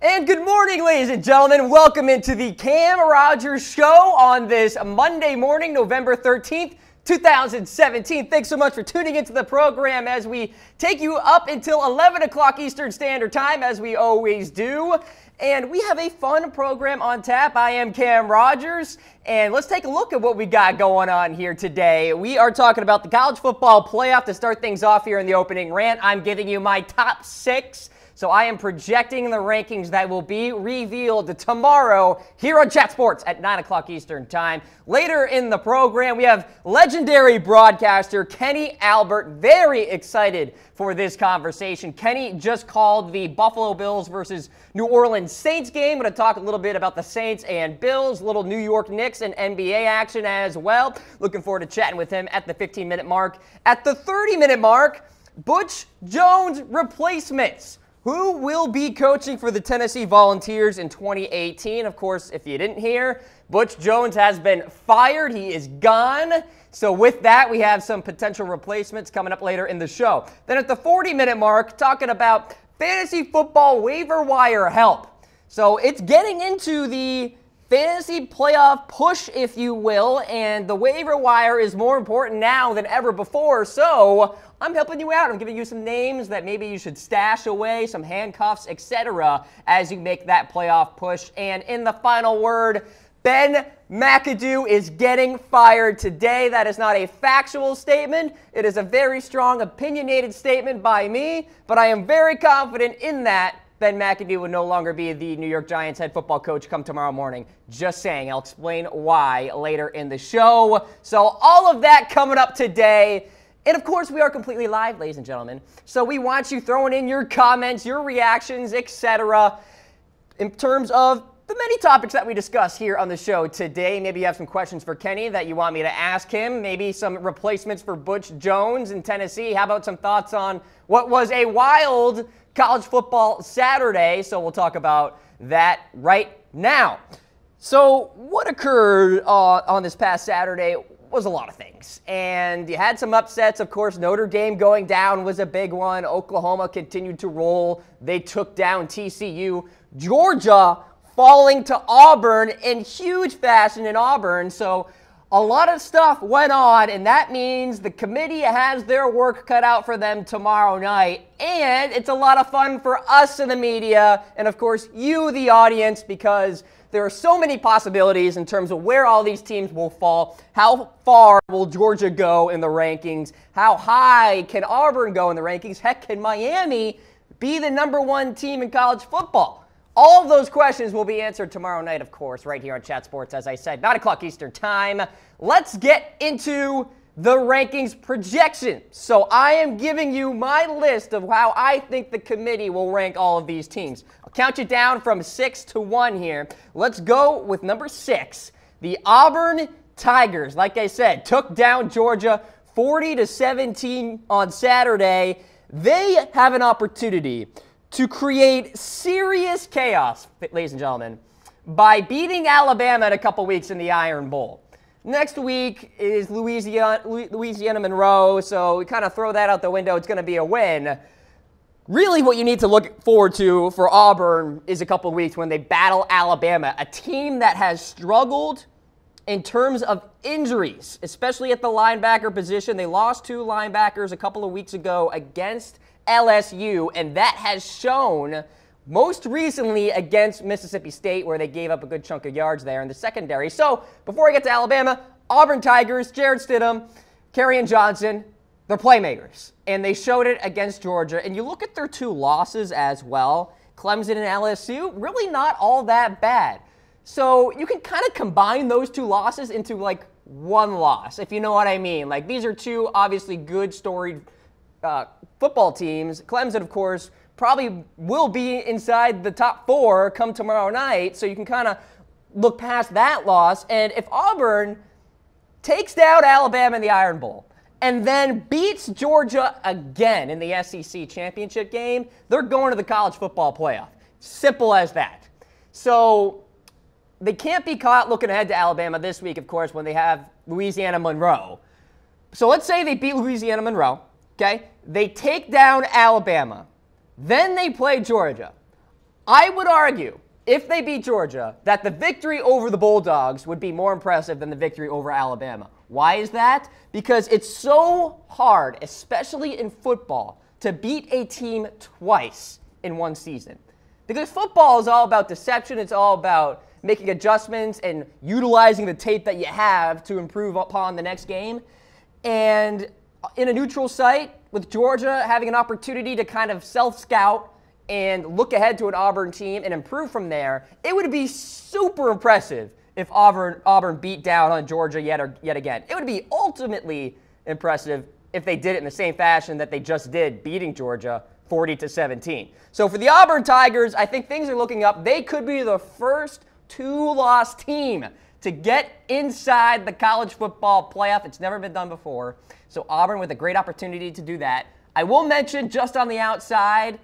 And good morning, ladies and gentlemen. Welcome into the Cam Rogers Show on this Monday morning, November 13th, 2017. Thanks so much for tuning into the program as we take you up until 11 o'clock Eastern Standard Time, as we always do. And we have a fun program on tap. I am Cam Rogers, and let's take a look at what we got going on here today. We are talking about the college football playoff to start things off here in the opening rant. I'm giving you my top 6. So I am projecting the rankings that will be revealed tomorrow here on Chat Sports at 9 o'clock Eastern Time. Later in the program, we have legendary broadcaster Kenny Albert. Very excited for this conversation. Kenny just called the Buffalo Bills versus New Orleans Saints game. I'm going to talk a little bit about the Saints and Bills, little New York Knicks and NBA action as well. Looking forward to chatting with him at the 15-minute mark. At the 30-minute mark, Butch Jones replacements. Who will be coaching for the Tennessee Volunteers in 2018? Of course, if you didn't hear, Butch Jones has been fired. He is gone. So with that, we have some potential replacements coming up later in the show. Then at the 40-minute mark, talking about fantasy football waiver wire help. So it's getting into the fantasy playoff push, if you will, and the waiver wire is more important now than ever before. So I'm helping you out. I'm giving you some names that maybe you should stash away, some handcuffs, etc., as you make that playoff push. And in the final word, Ben McAdoo is getting fired today. That is not a factual statement. It is a very strong, opinionated statement by me, but I am very confident in that Ben McAdoo will no longer be the New York Giants head football coach come tomorrow morning. Just saying. I'll explain why later in the show. So all of that coming up today. And of course, we are completely live, ladies and gentlemen. So we want you throwing in your comments, your reactions, etc. in terms of the many topics that we discuss here on the show today. Maybe you have some questions for Kenny that you want me to ask him. Maybe some replacements for Butch Jones in Tennessee. How about some thoughts on what was a wild college football Saturday? So we'll talk about that right now. So what occurred on this past Saturday was a lot of things. And you had some upsets. Of course, Notre Dame going down was a big one. Oklahoma continued to roll. They took down TCU. Georgia falling to Auburn in huge fashion in Auburn. So a lot of stuff went on, and that means the committee has their work cut out for them tomorrow night. And it's a lot of fun for us in the media and, of course, you, the audience, because there are so many possibilities in terms of where all these teams will fall. How far will Georgia go in the rankings? How high can Auburn go in the rankings? Heck, can Miami be the #1 team in college football? All of those questions will be answered tomorrow night, of course, right here on Chat Sports, as I said, 9 o'clock Eastern Time. Let's get into the rankings projection. So I am giving you my list of how I think the committee will rank all of these teams. I'll count you down from 6 to 1 here. Let's go with number 6. The Auburn Tigers, like I said, took down Georgia 40-17 on Saturday. They have an opportunity to create serious chaos, ladies and gentlemen, by beating Alabama in a couple weeks in the Iron Bowl. Next week is Louisiana Monroe, so we kind of throw that out the window. It's going to be a win. Really what you need to look forward to for Auburn is a couple weeks when they battle Alabama, a team that has struggled in terms of injuries, especially at the linebacker position. They lost 2 linebackers a couple of weeks ago against LSU, and that has shown most recently against Mississippi State, where they gave up a good chunk of yards there in the secondary. So before I get to Alabama, Auburn Tigers, Jarrett Stidham, Kerryon Johnson, they're playmakers, and they showed it against Georgia. And you look at their 2 losses as well, Clemson and LSU, really not all that bad. So you can kind of combine those 2 losses into like one loss, if you know what I mean. Like, these are 2 obviously good storied football teams. Clemson, of course, probably will be inside the top 4 come tomorrow night, so you can kind of look past that loss. And if Auburn takes down Alabama in the Iron Bowl and then beats Georgia again in the SEC championship game, they're going to the college football playoff. Simple as that. So they can't be caught looking ahead to Alabama this week, of course, when they have Louisiana Monroe. So let's say they beat Louisiana Monroe, okay? They take down Alabama. Then they play Georgia. I would argue, if they beat Georgia, that the victory over the Bulldogs would be more impressive than the victory over Alabama. Why is that? Because it's so hard, especially in football, to beat a team twice in one season. Because football is all about deception. It's all about making adjustments and utilizing the tape that you have to improve upon the next game. And in a neutral site, with Georgia having an opportunity to kind of self-scout and look ahead to an Auburn team and improve from there, it would be super impressive if Auburn beat down on Georgia yet again. It would be ultimately impressive if they did it in the same fashion that they just did, beating Georgia 40-17. So for the Auburn Tigers, I think things are looking up. They could be the first two-loss team to get inside the college football playoff. It's never been done before. So Auburn with a great opportunity to do that. I will mention just on the outside,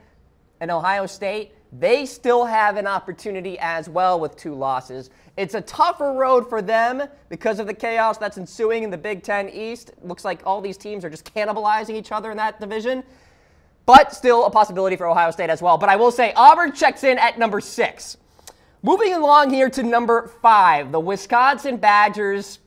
and Ohio State, they still have an opportunity as well with 2 losses. It's a tougher road for them because of the chaos that's ensuing in the Big Ten East. It looks like all these teams are just cannibalizing each other in that division. But still a possibility for Ohio State as well. But I will say Auburn checks in at number 6. Moving along here to number 5, the Wisconsin Badgers.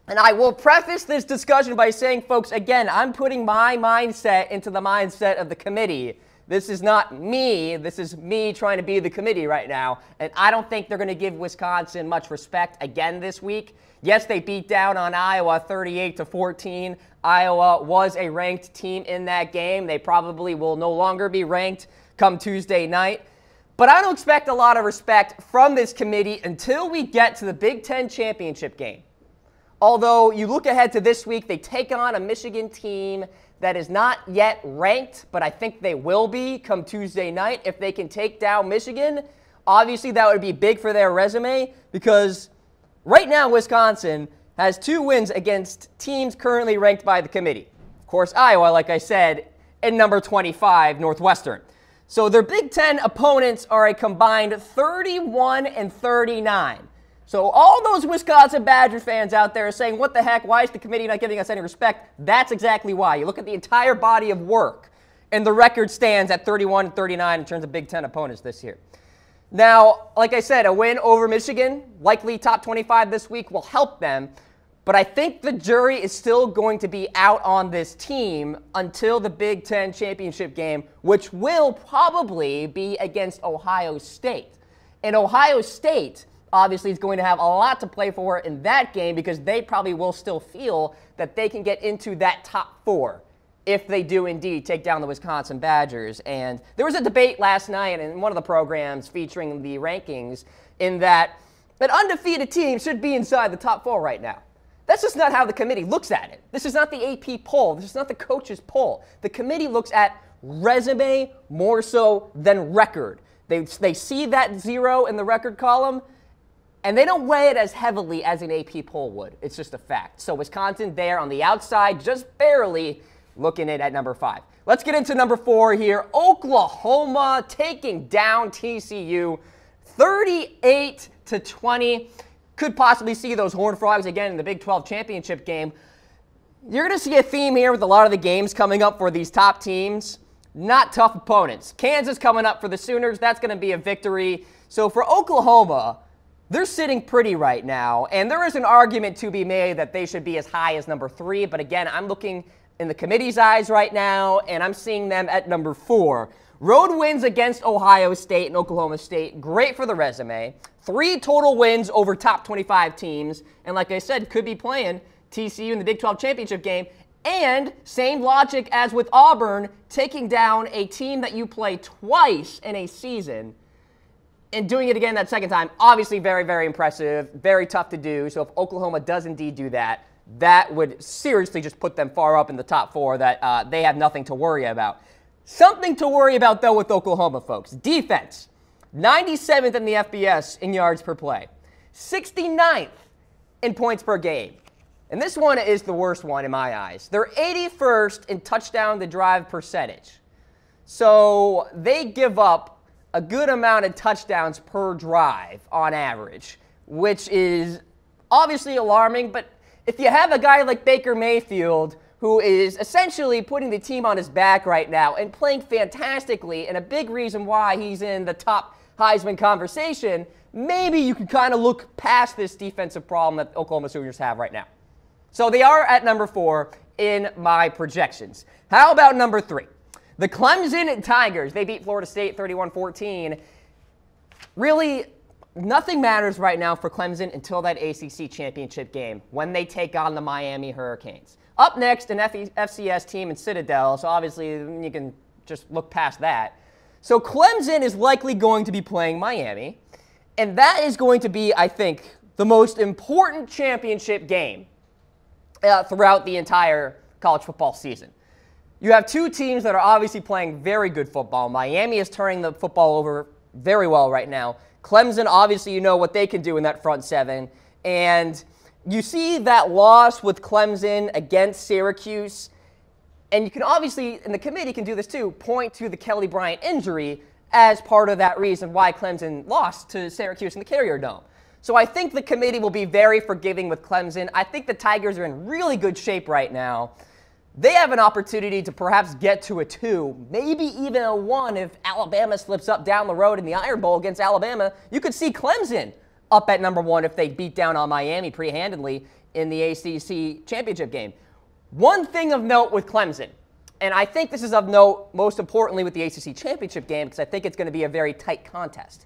And I will preface this discussion by saying, folks, again, I'm putting my mindset into the mindset of the committee. This is not me. This is me trying to be the committee right now. And I don't think they're going to give Wisconsin much respect again this week. Yes, they beat down on Iowa 38-14. Iowa was a ranked team in that game. They probably will no longer be ranked come Tuesday night. But I don't expect a lot of respect from this committee until we get to the Big Ten championship game. Although you look ahead to this week, they take on a Michigan team that is not yet ranked, but I think they will be come Tuesday night. If they can take down Michigan, obviously that would be big for their resume because right now Wisconsin has 2 wins against teams currently ranked by the committee. Of course, Iowa, like I said, and number 25, Northwestern. So their Big Ten opponents are a combined 31-39. So all those Wisconsin Badger fans out there are saying, what the heck, why is the committee not giving us any respect? That's exactly why. You look at the entire body of work, and the record stands at 31-39 in terms of Big Ten opponents this year. Now, like I said, a win over Michigan, likely top 25 this week, will help them. But I think the jury is still going to be out on this team until the Big Ten championship game, which will probably be against Ohio State. And Ohio State obviously is going to have a lot to play for in that game because they probably will still feel that they can get into that top 4 if they do indeed take down the Wisconsin Badgers. And there was a debate last night in one of the programs featuring the rankings in that an undefeated team should be inside the top 4 right now. That's just not how the committee looks at it. This is not the AP poll. This is not the coaches poll. The committee looks at resume more so than record. They see that 0 in the record column, and they don't weigh it as heavily as an AP poll would. It's just a fact. So Wisconsin there on the outside, just barely looking at number 5. Let's get into number 4 here. Oklahoma taking down TCU 38-20. Could possibly see those Horned Frogs again in the Big 12 championship game. You're going to see a theme here with a lot of the games coming up for these top teams. Not tough opponents. Kansas coming up for the Sooners. That's going to be a victory. So for Oklahoma, they're sitting pretty right now, and there is an argument to be made that they should be as high as number 3. But again, I'm looking in the committee's eyes right now, and I'm seeing them at number 4. Road wins against Ohio State and Oklahoma State, great for the resume. 3 total wins over top 25 teams, and like I said, could be playing TCU in the Big 12 championship game. And same logic as with Auburn, taking down a team that you play twice in a season and doing it again that second time, obviously very, very impressive, very tough to do. So if Oklahoma does indeed do that, that would seriously just put them far up in the top 4 that they have nothing to worry about. Something to worry about, though, with Oklahoma, folks. Defense, 97th in the FBS in yards per play, 69th in points per game. And this one is the worst one in my eyes. They're 81st in touchdown to drive percentage. So they give up a good amount of touchdowns per drive on average, which is obviously alarming. But if you have a guy like Baker Mayfield who is essentially putting the team on his back right now and playing fantastically, and a big reason why he's in the top Heisman conversation, maybe you can kind of look past this defensive problem that Oklahoma Sooners have right now. So they are at number 4 in my projections. How about number 3? The Clemson Tigers. They beat Florida State 31-14. Really, nothing matters right now for Clemson until that ACC championship game when they take on the Miami Hurricanes. Up next, an FCS team in Citadel, so obviously you can just look past that. So Clemson is likely going to be playing Miami, and that is going to be, I think, the most important championship game throughout the entire college football season. You have two teams that are obviously playing very good football. Miami is turning the football over very well right now. Clemson, obviously, you know what they can do in that front seven. And you see that loss with Clemson against Syracuse. And you can obviously, and the committee can do this too, point to the Kelly Bryant injury as part of that reason why Clemson lost to Syracuse in the Carrier Dome. So I think the committee will be very forgiving with Clemson. I think the Tigers are in really good shape right now. They have an opportunity to perhaps get to a 2, maybe even a 1 if Alabama slips up down the road in the Iron Bowl against Alabama. You could see Clemson up at number 1 if they beat down on Miami pretty handedly in the ACC championship game. One thing of note with Clemson, and I think this is of note most importantly with the ACC championship game because I think it's going to be a very tight contest.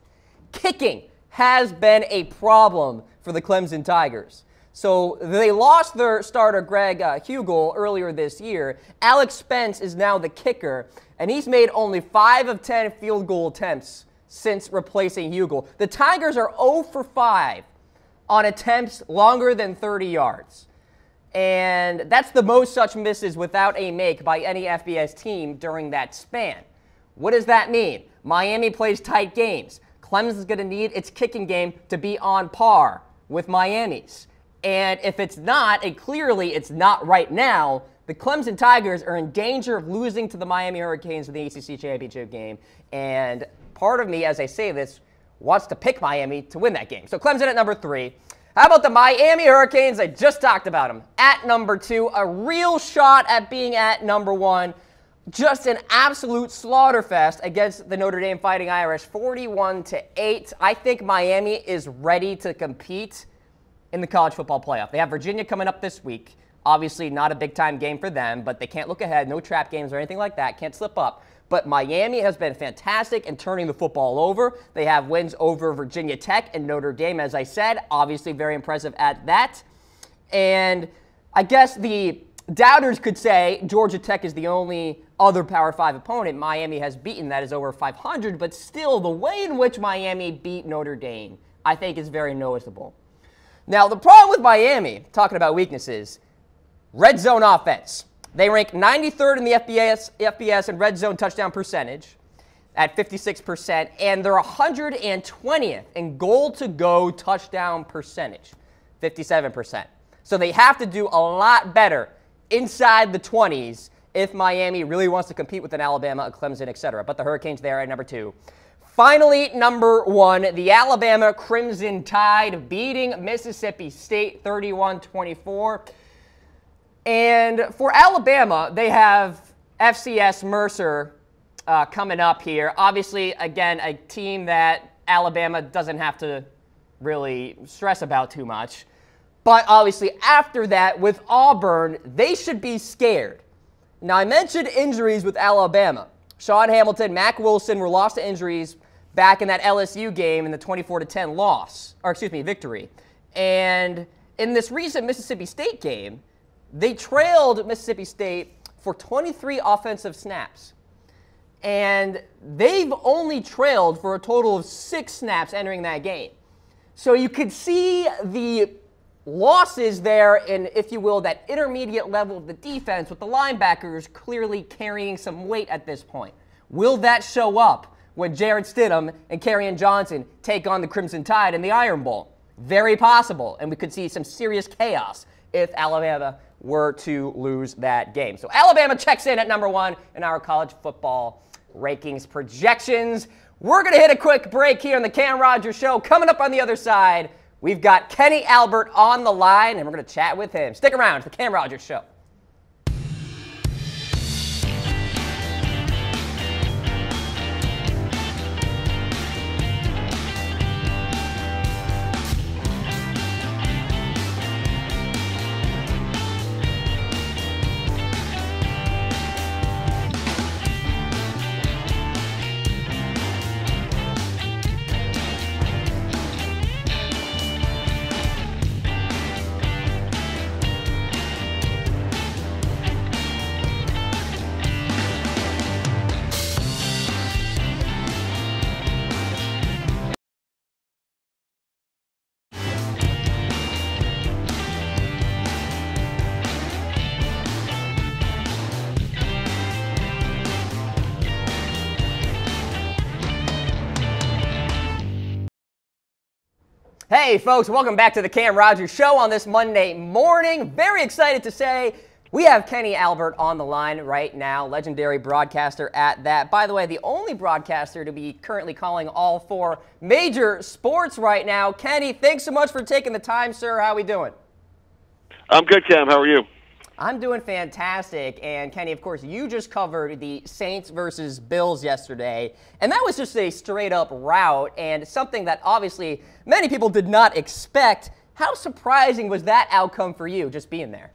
Kicking has been a problem for the Clemson Tigers. So they lost their starter, Greg Hugel, earlier this year. Alex Spence is now the kicker, and he's made only 5 of 10 field goal attempts since replacing Hugel. The Tigers are 0 for 5 on attempts longer than 30 yards. And that's the most such misses without a make by any FBS team during that span. What does that mean? Miami plays tight games. Clemson's going to need its kicking game to be on par with Miami's. And if it's not, and clearly it's not right now, the Clemson Tigers are in danger of losing to the Miami Hurricanes in the ACC championship game. And part of me, as I say this, wants to pick Miami to win that game. So Clemson at number 3. How about the Miami Hurricanes? I just talked about them. At number 2, a real shot at being at number 1. Just an absolute slaughterfest against the Notre Dame Fighting Irish, 41-8. I think Miami is ready to compete in the college football playoff. They have Virginia coming up this week. Obviously not a big-time game for them, but they can't look ahead. No trap games or anything like that. Can't slip up. But Miami has been fantastic in turning the football over. They have wins over Virginia Tech and Notre Dame, as I said. Obviously very impressive at that. And I guess the doubters could say Georgia Tech is the only other Power 5 opponent Miami has beaten that is over 500, but still the way in which Miami beat Notre Dame, I think, is very noticeable. Now, the problem with Miami, talking about weaknesses, red zone offense. They rank 93rd in the FBS in red zone touchdown percentage at 56%, and they're 120th in goal-to-go touchdown percentage, 57%. So they have to do a lot better inside the 20s if Miami really wants to compete with an Alabama, a Clemson, etc. But the Hurricanes there at number 2. Finally, number 1, the Alabama Crimson Tide beating Mississippi State 31-24. And for Alabama, they have FCS Mercer coming up here. Obviously, again, a team that Alabama doesn't have to really stress about too much. But obviously, after that, with Auburn, they should be scared. Now, I mentioned injuries with Alabama. Sean Hamilton, Mack Wilson were lost to injuries back in that LSU game in the 24-10 victory. And in this recent Mississippi State game, they trailed Mississippi State for 23 offensive snaps. And they've only trailed for a total of 6 snaps entering that game. So you could see the losses there in, if you will, that intermediate level of the defense with the linebackers clearly carrying some weight at this point. Will that show up when Jarrett Stidham and Kerryon Johnson take on the Crimson Tide in the Iron Bowl? Very possible, and we could see some serious chaos if Alabama were to lose that game. So Alabama checks in at number 1 in our college football rankings projections. We're going to hit a quick break here on the Cam Rogers Show. Coming up on the other side, we've got Kenny Albert on the line, and we're going to chat with him. Stick around. It's the Cam Rogers Show. Hey, folks, welcome back to the Cam Rogers Show on this Monday morning. Very excited to say we have Kenny Albert on the line right now, legendary broadcaster at that. By the way, the only broadcaster to be currently calling all four major sports right now. Kenny, thanks so much for taking the time, sir. How are we doing? I'm good, Cam. How are you? I'm doing fantastic. And Kenny, of course, you just covered the Saints versus Bills yesterday. And that was just a straight up rout and something that obviously many people did not expect. How surprising was that outcome for you, just being there?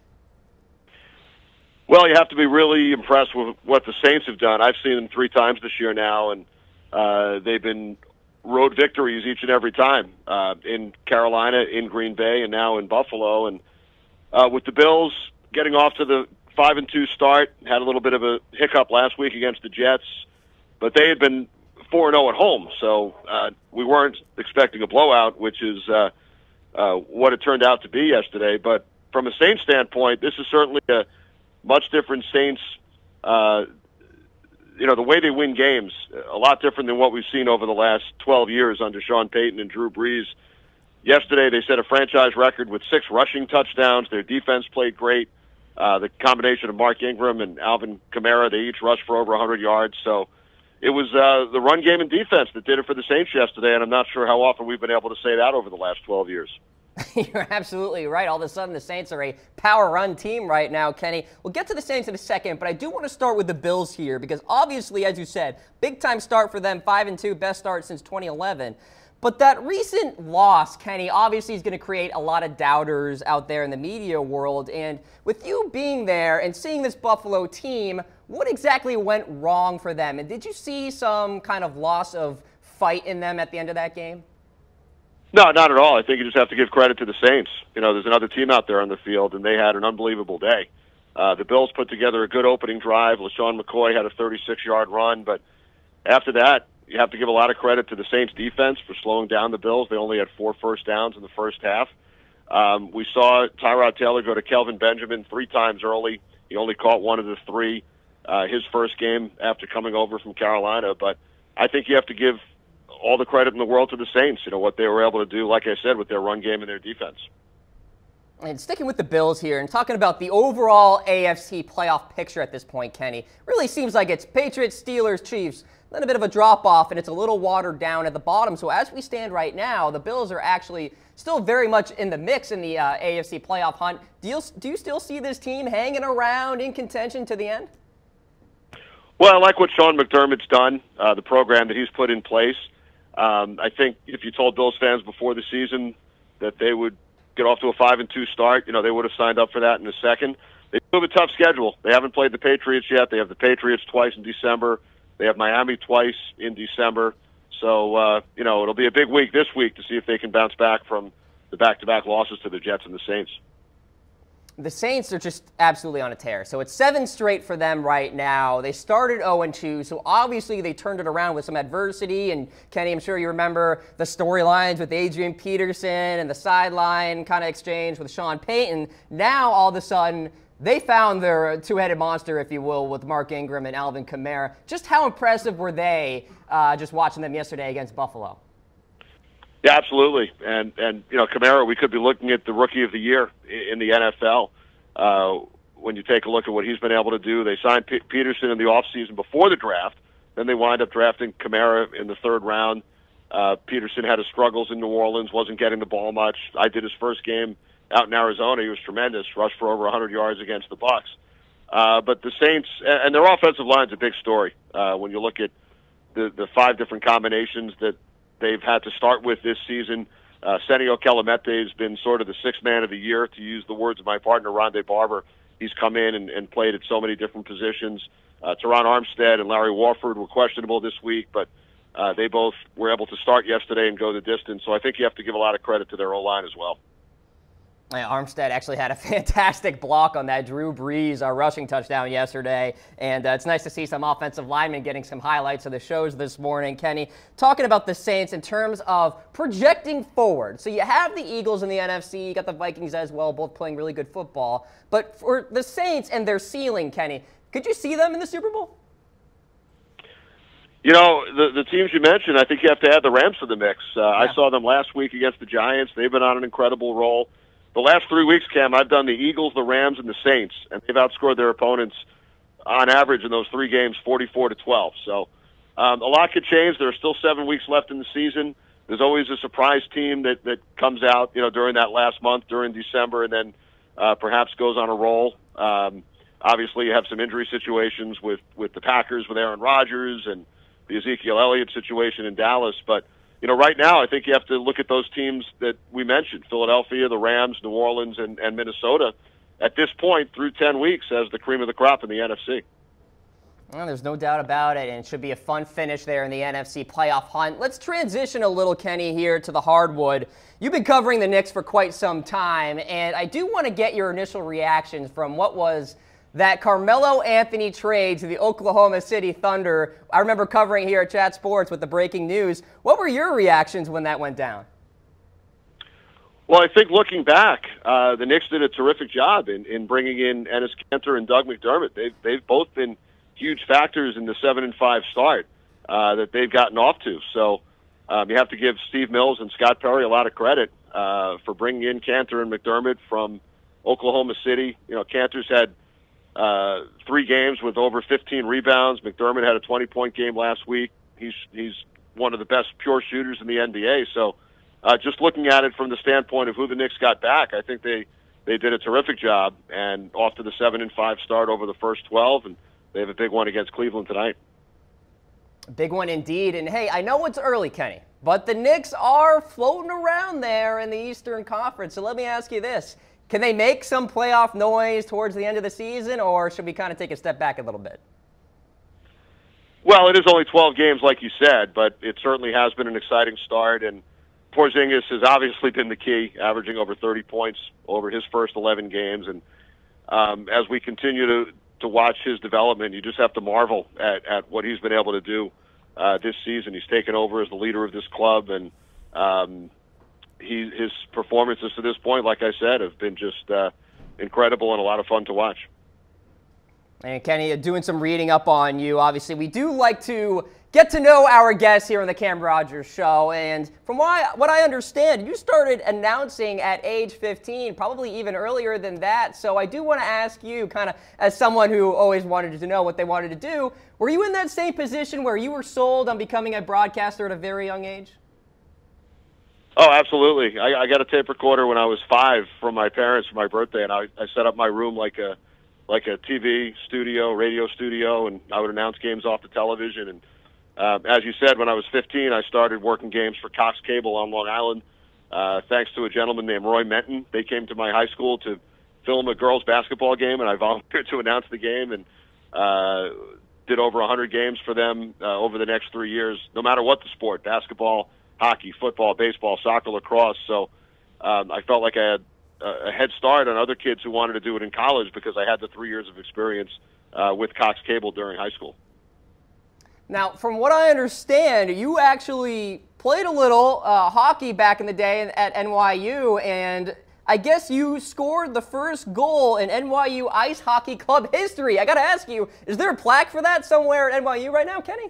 Well, you have to be really impressed with what the Saints have done. I've seen them 3 times this year now, and they've been road victories each and every time in Carolina, in Green Bay, and now in Buffalo. And with the Bills getting off to the 5-2 start, had a little bit of a hiccup last week against the Jets, but they had been 4-0 at home, so we weren't expecting a blowout, which is what it turned out to be yesterday. But from a Saints standpoint, this is certainly a much different Saints. The way they win games, a lot different than what we've seen over the last 12 years under Sean Payton and Drew Brees. Yesterday, they set a franchise record with 6 rushing touchdowns. Their defense played great. The combination of Mark Ingram and Alvin Kamara, they each rushed for over 100 yards. So it was the run game and defense that did it for the Saints yesterday, and I'm not sure how often we've been able to say that over the last 12 years. You're absolutely right. All of a sudden, the Saints are a power run team right now, Kenny. We'll get to the Saints in a second, but I do want to start with the Bills here because obviously, as you said, big-time start for them, 5-2, best start since 2011. But that recent loss, Kenny, obviously is going to create a lot of doubters out there in the media world. And with you being there and seeing this Buffalo team, what exactly went wrong for them? And did you see some kind of loss of fight in them at the end of that game? No, not at all. I think you just have to give credit to the Saints. There's another team out there on the field, and they had an unbelievable day. The Bills put together a good opening drive. LaShawn McCoy had a 36-yard run, but after that, you have to give a lot of credit to the Saints defense for slowing down the Bills. They only had 4 first downs in the first half. We saw Tyrod Taylor go to Kelvin Benjamin 3 times early. He only caught 1 of the 3 his first game after coming over from Carolina. But I think you have to give all the credit in the world to the Saints, what they were able to do, like I said, with their run game and their defense. And sticking with the Bills here and talking about the overall AFC playoff picture at this point, Kenny, really seems like it's Patriots, Steelers, Chiefs, then a bit of a drop-off, and it's a little watered down at the bottom. So as we stand right now, the Bills are actually still very much in the mix in the AFC playoff hunt. Do you still see this team hanging around in contention to the end? Well, I like what Sean McDermott's done, the program that he's put in place. I think if you told Bills fans before the season that they would get off to a 5-2 start, they would have signed up for that in a second. They have a tough schedule. They haven't played the Patriots yet. They have the Patriots twice in December. They have Miami twice in December. So, it'll be a big week this week to see if they can bounce back from the back-to-back losses to the Jets and the Saints. The Saints are just absolutely on a tear. So it's 7 straight for them right now. They started 0-2, so obviously they turned it around with some adversity. And Kenny, I'm sure you remember the storylines with Adrian Peterson and the sideline kind of exchange with Sean Payton. Now, all of a sudden, they found their 2-headed monster, if you will, with Mark Ingram and Alvin Kamara. Just how impressive were they just watching them yesterday against Buffalo? Yeah, absolutely. And Kamara, we could be looking at the Rookie of the Year in the NFL. When you take a look at what he's been able to do, they signed Peterson in the offseason before the draft. Then they wind up drafting Kamara in the 3rd round. Peterson had his struggles in New Orleans, wasn't getting the ball much. I did his first game out in Arizona. He was tremendous, rushed for over 100 yards against the Bucs. But the Saints, and their offensive line's a big story. When you look at the 5 different combinations that they've had to start with this season. Senio Kelemete has been sort of the 6th man of the year, to use the words of my partner, Rondé Barber. He's come in and played at so many different positions. Teron Armstead and Larry Warford were questionable this week, but they both were able to start yesterday and go the distance. So I think you have to give a lot of credit to their O-line as well. Armstead actually had a fantastic block on that Drew Brees rushing touchdown yesterday, and it's nice to see some offensive linemen getting some highlights of the shows this morning. Kenny, talking about the Saints in terms of projecting forward. So you have the Eagles in the NFC, you got the Vikings as well, both playing really good football. But for the Saints and their ceiling, Kenny, could you see them in the Super Bowl? You know, the teams you mentioned, I think you have to add the Rams to the mix. I saw them last week against the Giants. They've been on an incredible roll. The last 3 weeks, Cam, I've done the Eagles, the Rams, and the Saints, and they've outscored their opponents on average in those 3 games 44-12. So a lot could change. There are still 7 weeks left in the season. There's always a surprise team that comes out, during that last month, during December, and then perhaps goes on a roll. Obviously, you have some injury situations with the Packers, with Aaron Rodgers, and the Ezekiel Elliott situation in Dallas. But, right now I think you have to look at those teams that we mentioned, Philadelphia, the Rams, New Orleans, and Minnesota, at this point through 10 weeks as the cream of the crop in the NFC. Well, there's no doubt about it, and it should be a fun finish there in the NFC playoff hunt. Let's transition a little, Kenny, here to the hardwood. You've been covering the Knicks for quite some time, and I do want to get your initial reactions from what was that Carmelo Anthony trade to the Oklahoma City Thunder. I remember covering here at Chat Sports with the breaking news. What were your reactions when that went down? Well, I think looking back, the Knicks did a terrific job in bringing in Enes Kanter and Doug McDermott. They've both been huge factors in the 7-5 start that they've gotten off to. So you have to give Steve Mills and Scott Perry a lot of credit for bringing in Kanter and McDermott from Oklahoma City. Kanter's had 3 games with over 15 rebounds. McDermott had a 20-point game last week. He's one of the best pure shooters in the NBA. So just looking at it from the standpoint of who the Knicks got back, I think they did a terrific job, and off to the 7-5 start over the first 12, and they have a big one against Cleveland tonight. Big one indeed. And hey, I know it's early, Kenny, but the Knicks are floating around there in the Eastern Conference. So let me ask you this. Can they make some playoff noise towards the end of the season, or should we kind of take a step back a little bit? Well, it is only 12 games, like you said, but it certainly has been an exciting start, and Porzingis has obviously been the key, averaging over 30 points over his first 11 games. And as we continue to watch his development, you just have to marvel at what he's been able to do this season. He's taken over as the leader of this club, and his performances to this point, like I said, have been just incredible and a lot of fun to watch. And Kenny, doing some reading up on you, obviously, we do like to get to know our guests here on the Cam Rogers Show. And from what I understand, you started announcing at age 15, probably even earlier than that. So I do want to ask you, kind of as someone who always wanted to know what they wanted to do, were you in that same position where you were sold on becoming a broadcaster at a very young age? Oh, absolutely. I got a tape recorder when I was 5 from my parents for my birthday, and I set up my room like a TV studio, radio studio, and I would announce games off the television. And as you said, when I was 15, I started working games for Cox Cable on Long Island, thanks to a gentleman named Roy Menton. They came to my high school to film a girls' basketball game, and I volunteered to announce the game, and did over 100 games for them over the next 3 years, no matter what the sport, basketball, hockey, football, baseball, soccer, lacrosse. So I felt like I had a head start on other kids who wanted to do it in college because I had the 3 years of experience with Cox Cable during high school. Now, from what I understand, you actually played a little hockey back in the day at NYU, and I guess you scored the first goal in NYU Ice Hockey Club history. I got to ask you, is there a plaque for that somewhere at NYU right now, Kenny?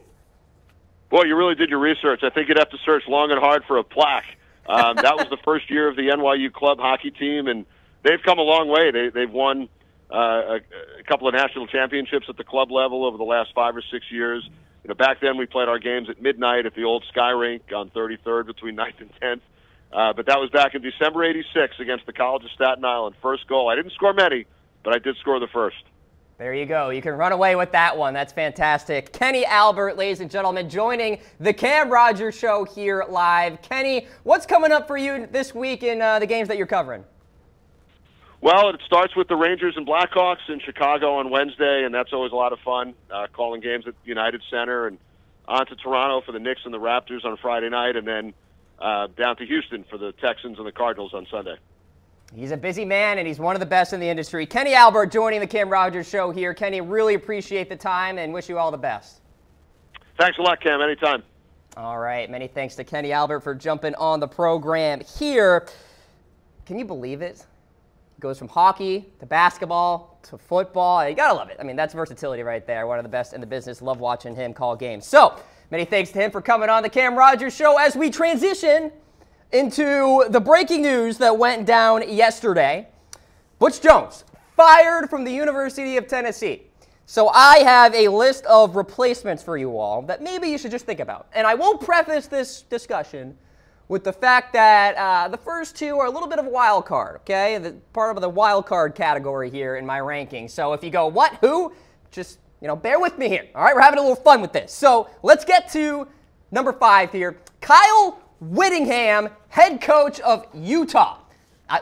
Boy, you really did your research. I think you'd have to search long and hard for a plaque. That was the first year of the NYU club hockey team, and they've come a long way. They've won a couple of national championships at the club level over the last 5 or 6 years. Back then we played our games at midnight at the old Sky Rink on 33rd between 9th and 10th. But that was back in December '86 against the College of Staten Island. First goal. I didn't score many, but I did score the first. There you go. You can run away with that one. That's fantastic. Kenny Albert, ladies and gentlemen, joining the Cam Rogers Show here live. Kenny, what's coming up for you this week in the games that you're covering? Well, it starts with the Rangers and Blackhawks in Chicago on Wednesday, and that's always a lot of fun, calling games at United Center, and on to Toronto for the Knicks and the Raptors on Friday night, and then down to Houston for the Texans and the Cardinals on Sunday. He's a busy man, and he's one of the best in the industry. Kenny Albert joining the Cam Rogers Show here. Kenny, really appreciate the time and wish you all the best. Thanks a lot, Cam. Anytime. All right. Many thanks to Kenny Albert for jumping on the program here. Can you believe it? Goes from hockey to basketball to football. You got to love it. I mean, that's versatility right there. One of the best in the business. Love watching him call games. So Many thanks to him for coming on the Cam Rogers Show as we transition into the breaking news that went down yesterday. Butch Jones fired from the University of Tennessee. So I have a list of replacements for you all that maybe you should just think about. And I will preface this discussion with the fact that the first two are a little bit of a wild card, okay? Part of the wild card category here in my ranking. So if you go, what, who? Just, bear with me here, all right? We're having a little fun with this. So let's get to number 5 here. Kyle Whittingham, head coach of Utah.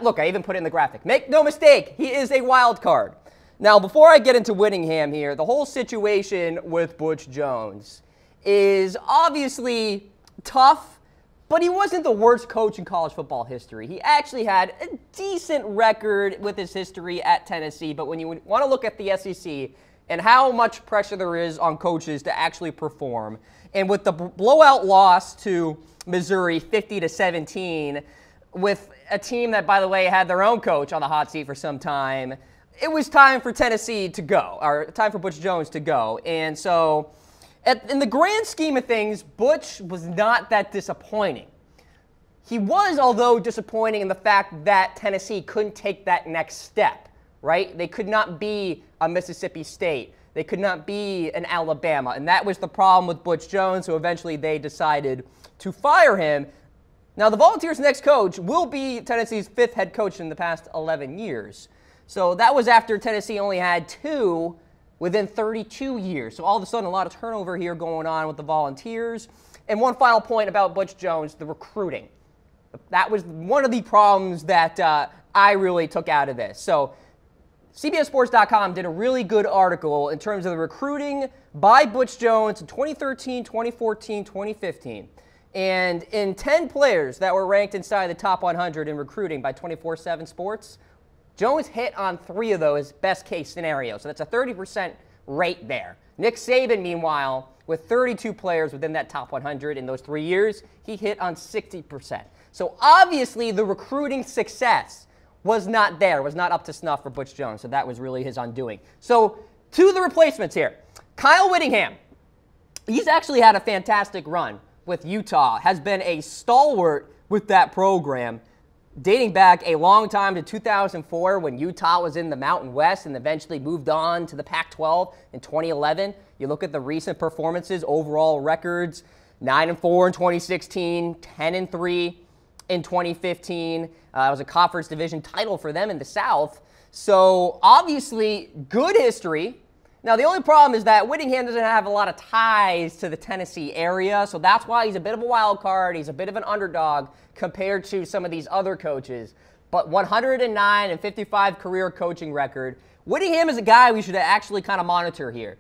Look, I even put it in the graphic. Make no mistake, he is a wild card. Now, before I get into Whittingham here, the whole situation with Butch Jones is obviously tough, but he wasn't the worst coach in college football history. He actually had a decent record with his history at Tennessee, but when you want to look at the SEC and how much pressure there is on coaches to actually perform, and with the blowout loss to Missouri 50-17, with a team that, by the way, had their own coach on the hot seat for some time, it was time for Tennessee to go, or time for Butch Jones to go. And so, in the grand scheme of things, Butch was not that disappointing. He was, although, disappointing in the fact that Tennessee couldn't take that next step, right? They could not be a Mississippi State. They could not be an Alabama. And that was the problem with Butch Jones, so eventually they decided to fire him. Now, the Volunteers' next coach will be Tennessee's 5th head coach in the past 11 years. So that was after Tennessee only had 2 within 32 years. So all of a sudden, a lot of turnover here going on with the Volunteers. And one final point about Butch Jones, the recruiting. That was one of the problems that I really took out of this. So CBSSports.com did a really good article in terms of the recruiting by Butch Jones in 2013, 2014, 2015. And in 10 players that were ranked inside the top 100 in recruiting by 24/7 Sports, Jones hit on 3 of those best-case scenarios. So that's a 30% rate there. Nick Saban, meanwhile, with 32 players within that top 100 in those 3 years, he hit on 60%. So obviously the recruiting success was not there, was not up to snuff for Butch Jones. So that was really his undoing. So to the replacements here. Kyle Whittingham, he's actually had a fantastic run with Utah, has been a stalwart with that program, dating back a long time to 2004 when Utah was in the Mountain West and eventually moved on to the Pac-12 in 2011. You look at the recent performances, overall records, 9-4 in 2016, 10-3 in 2015. It was a conference division title for them in the South. So obviously good history. Now, the only problem is that Whittingham doesn't have a lot of ties to the Tennessee area, so that's why he's a bit of a wild card. He's a bit of an underdog compared to some of these other coaches. But 109 and 55 career coaching record. Whittingham is a guy we should actually kind of monitor here.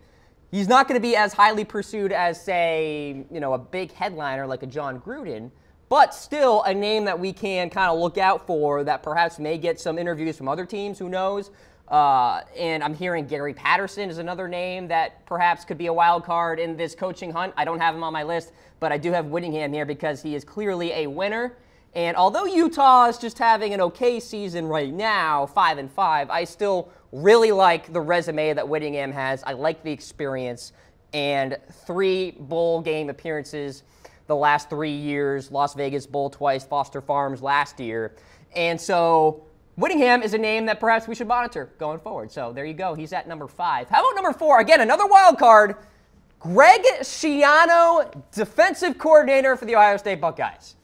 He's not going to be as highly pursued as, say, a big headliner like a Jon Gruden, but still a name that we can kind of look out for that perhaps may get some interviews from other teams, who knows. And I'm hearing Gary Patterson is another name that perhaps could be a wild card in this coaching hunt. I don't have him on my list, but I do have Whittingham here because he is clearly a winner. And although Utah is just having an okay season right now, 5-5, I still really like the resume that Whittingham has. I like the experience, and 3 bowl game appearances the last 3 years, Las Vegas Bowl twice, Foster Farms last year. And so Whittingham is a name that perhaps we should monitor going forward. So there you go. He's at number 5. How about number 4? Again, another wild card. Greg Schiani, defensive coordinator for the Ohio State Buckeyes.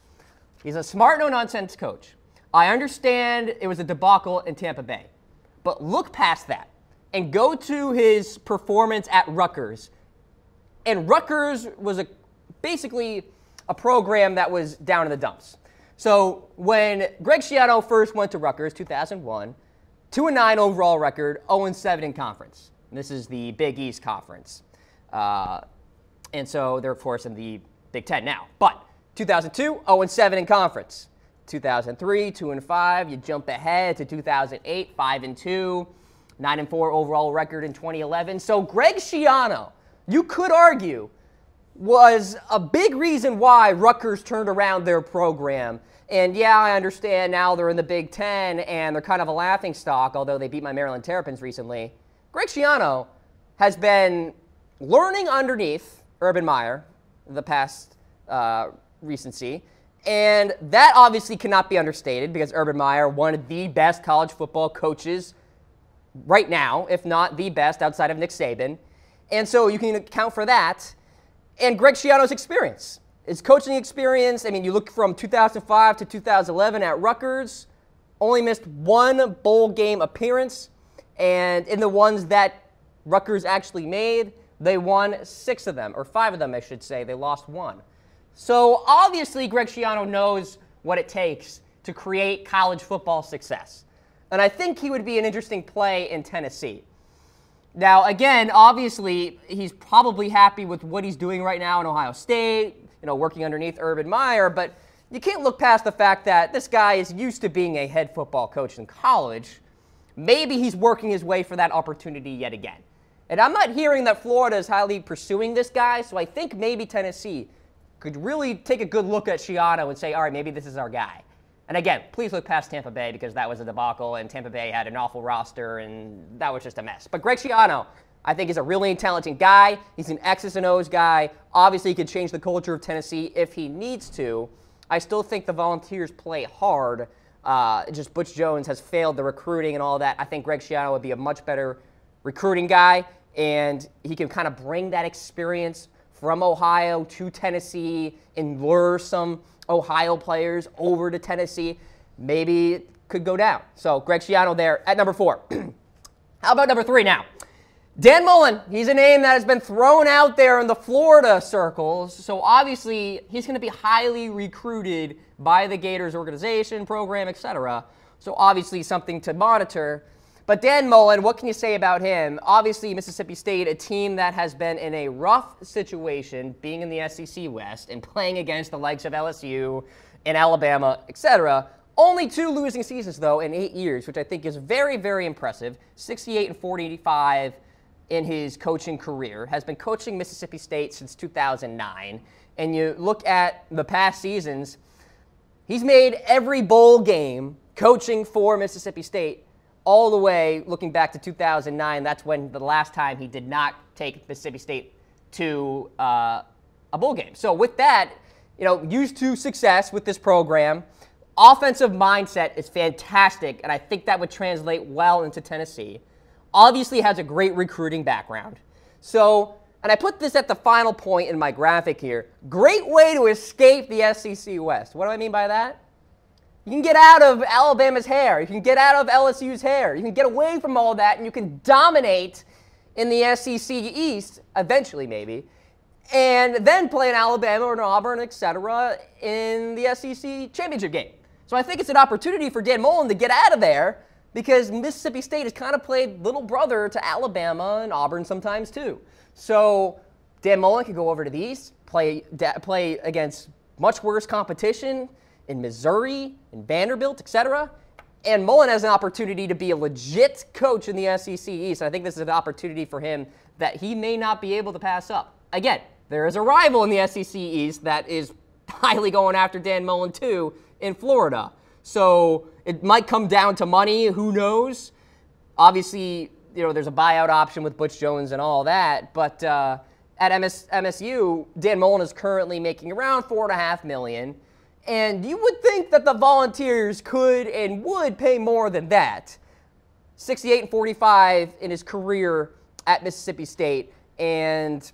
He's a smart, no-nonsense coach. I understand it was a debacle in Tampa Bay. But look past that and go to his performance at Rutgers. And Rutgers was basically a program that was down in the dumps. So when Greg Schiano first went to Rutgers, 2001, 2-9 overall record, 0-7 in conference. And this is the Big East Conference. And so they're, of course, in the Big Ten now. But 2002, 0-7 in conference. 2003, 2-5. You jump ahead to 2008, 5-2, 9-4 overall record in 2011. So Greg Schiano, you could argue, was a big reason why Rutgers turned around their program. And yeah, I understand now they're in the Big Ten and they're kind of a laughingstock, although they beat my Maryland Terrapins recently. Greg Schiano has been learning underneath Urban Meyer, the past recency. And that obviously cannot be understated because Urban Meyer, one of the best college football coaches right now, if not the best outside of Nick Saban. And so you can account for that. And Greg Schiano's experience. His coaching experience, I mean, you look from 2005 to 2011 at Rutgers, only missed one bowl game appearance. And in the ones that Rutgers actually made, they won 6 of them, or 5 of them, I should say. They lost 1. So obviously, Greg Schiano knows what it takes to create college football success. And I think he would be an interesting play in Tennessee. Now, again, obviously, he's probably happy with what he's doing right now in Ohio State, working underneath Urban Meyer, but you can't look past the fact that this guy is used to being a head football coach in college. Maybe he's working his way for that opportunity yet again. And I'm not hearing that Florida is highly pursuing this guy, so I think maybe Tennessee could really take a good look at Schiano and say, all right, maybe this is our guy. And again, please look past Tampa Bay because that was a debacle, and Tampa Bay had an awful roster, and that was just a mess. But Greg Schiano, I think, is a really intelligent guy. He's an X's and O's guy. Obviously, he could change the culture of Tennessee if he needs to. I still think the Volunteers play hard. Just Butch Jones has failed the recruiting and all that. I think Greg Schiano would be a much better recruiting guy, and he can kind of bring that experience from Ohio to Tennessee and lure some Ohio players over to Tennessee. Maybe it could go down. So Greg Schiano there at number 4. How about number 3 now? Dan Mullen. He's a name that has been thrown out there in the Florida circles. So obviously he's going to be highly recruited by the Gators organization, program, etc. So obviously something to monitor. But Dan Mullen, what can you say about him? Obviously, Mississippi State, a team that has been in a rough situation, being in the SEC West and playing against the likes of LSU and Alabama, etc. Only 2 losing seasons, though, in 8 years, which I think is very, very impressive. 68-45 in his coaching career. Has been coaching Mississippi State since 2009. And you look at the past seasons, he's made every bowl game coaching for Mississippi State. All the way, looking back to 2009, that's when the last time he did not take Mississippi State to a bowl game. So with that, used to success with this program. Offensive mindset is fantastic, and I think that would translate well into Tennessee. Obviously has a great recruiting background. So, and I put this at the final point in my graphic here, great way to escape the SEC West. What do I mean by that? You can get out of Alabama's hair. You can get out of LSU's hair. You can get away from all that, and you can dominate in the SEC East, eventually maybe, and then play in Alabama or in Auburn, etc., in the SEC championship game. So I think it's an opportunity for Dan Mullen to get out of there because Mississippi State has kind of played little brother to Alabama and Auburn sometimes too. So Dan Mullen can go over to the East, play against much worse competition in Missouri, in Vanderbilt, etc. And Mullen has an opportunity to be a legit coach in the SEC East. I think this is an opportunity for him that he may not be able to pass up. Again, there is a rival in the SEC East that is highly going after Dan Mullen too in Florida. So it might come down to money. Who knows? Obviously, there's a buyout option with Butch Jones and all that. But at MSU, Dan Mullen is currently making around $4.5 million. And you would think that the Volunteers could and would pay more than that. 68-45 in his career at Mississippi State. And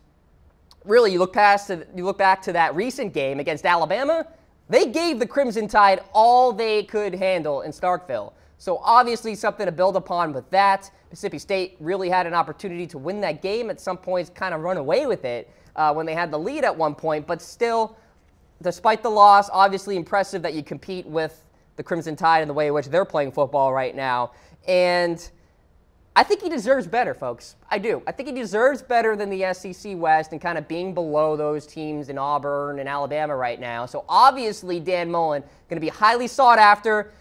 really, you look back to that recent game against Alabama, they gave the Crimson Tide all they could handle in Starkville. So obviously something to build upon with that. Mississippi State really had an opportunity to win that game at some points, kind of run away with it when they had the lead at one point, but still, despite the loss, obviously impressive that you compete with the Crimson Tide in the way in which they're playing football right now. And I think he deserves better, folks. I do. I think he deserves better than the SEC West and kind of being below those teams in Auburn and Alabama right now. So obviously Dan Mullen going to be highly sought after.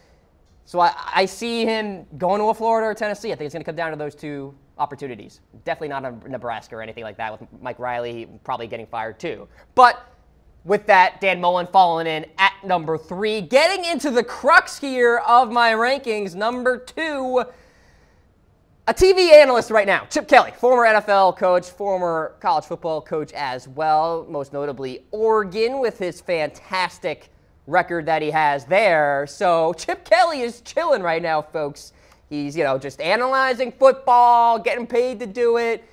So I see him going to a Florida or Tennessee. I think it's going to come down to those 2 opportunities. Definitely not a Nebraska or anything like that with Mike Riley probably getting fired too. But with that, Dan Mullen falling in at number 3. Getting into the crux here of my rankings, number 2, A TV analyst right now, Chip Kelly, former NFL coach, former college football coach as well, most notably Oregon with his fantastic record that he has there. So Chip Kelly is chilling right now, folks. He's, just analyzing football, getting paid to do it.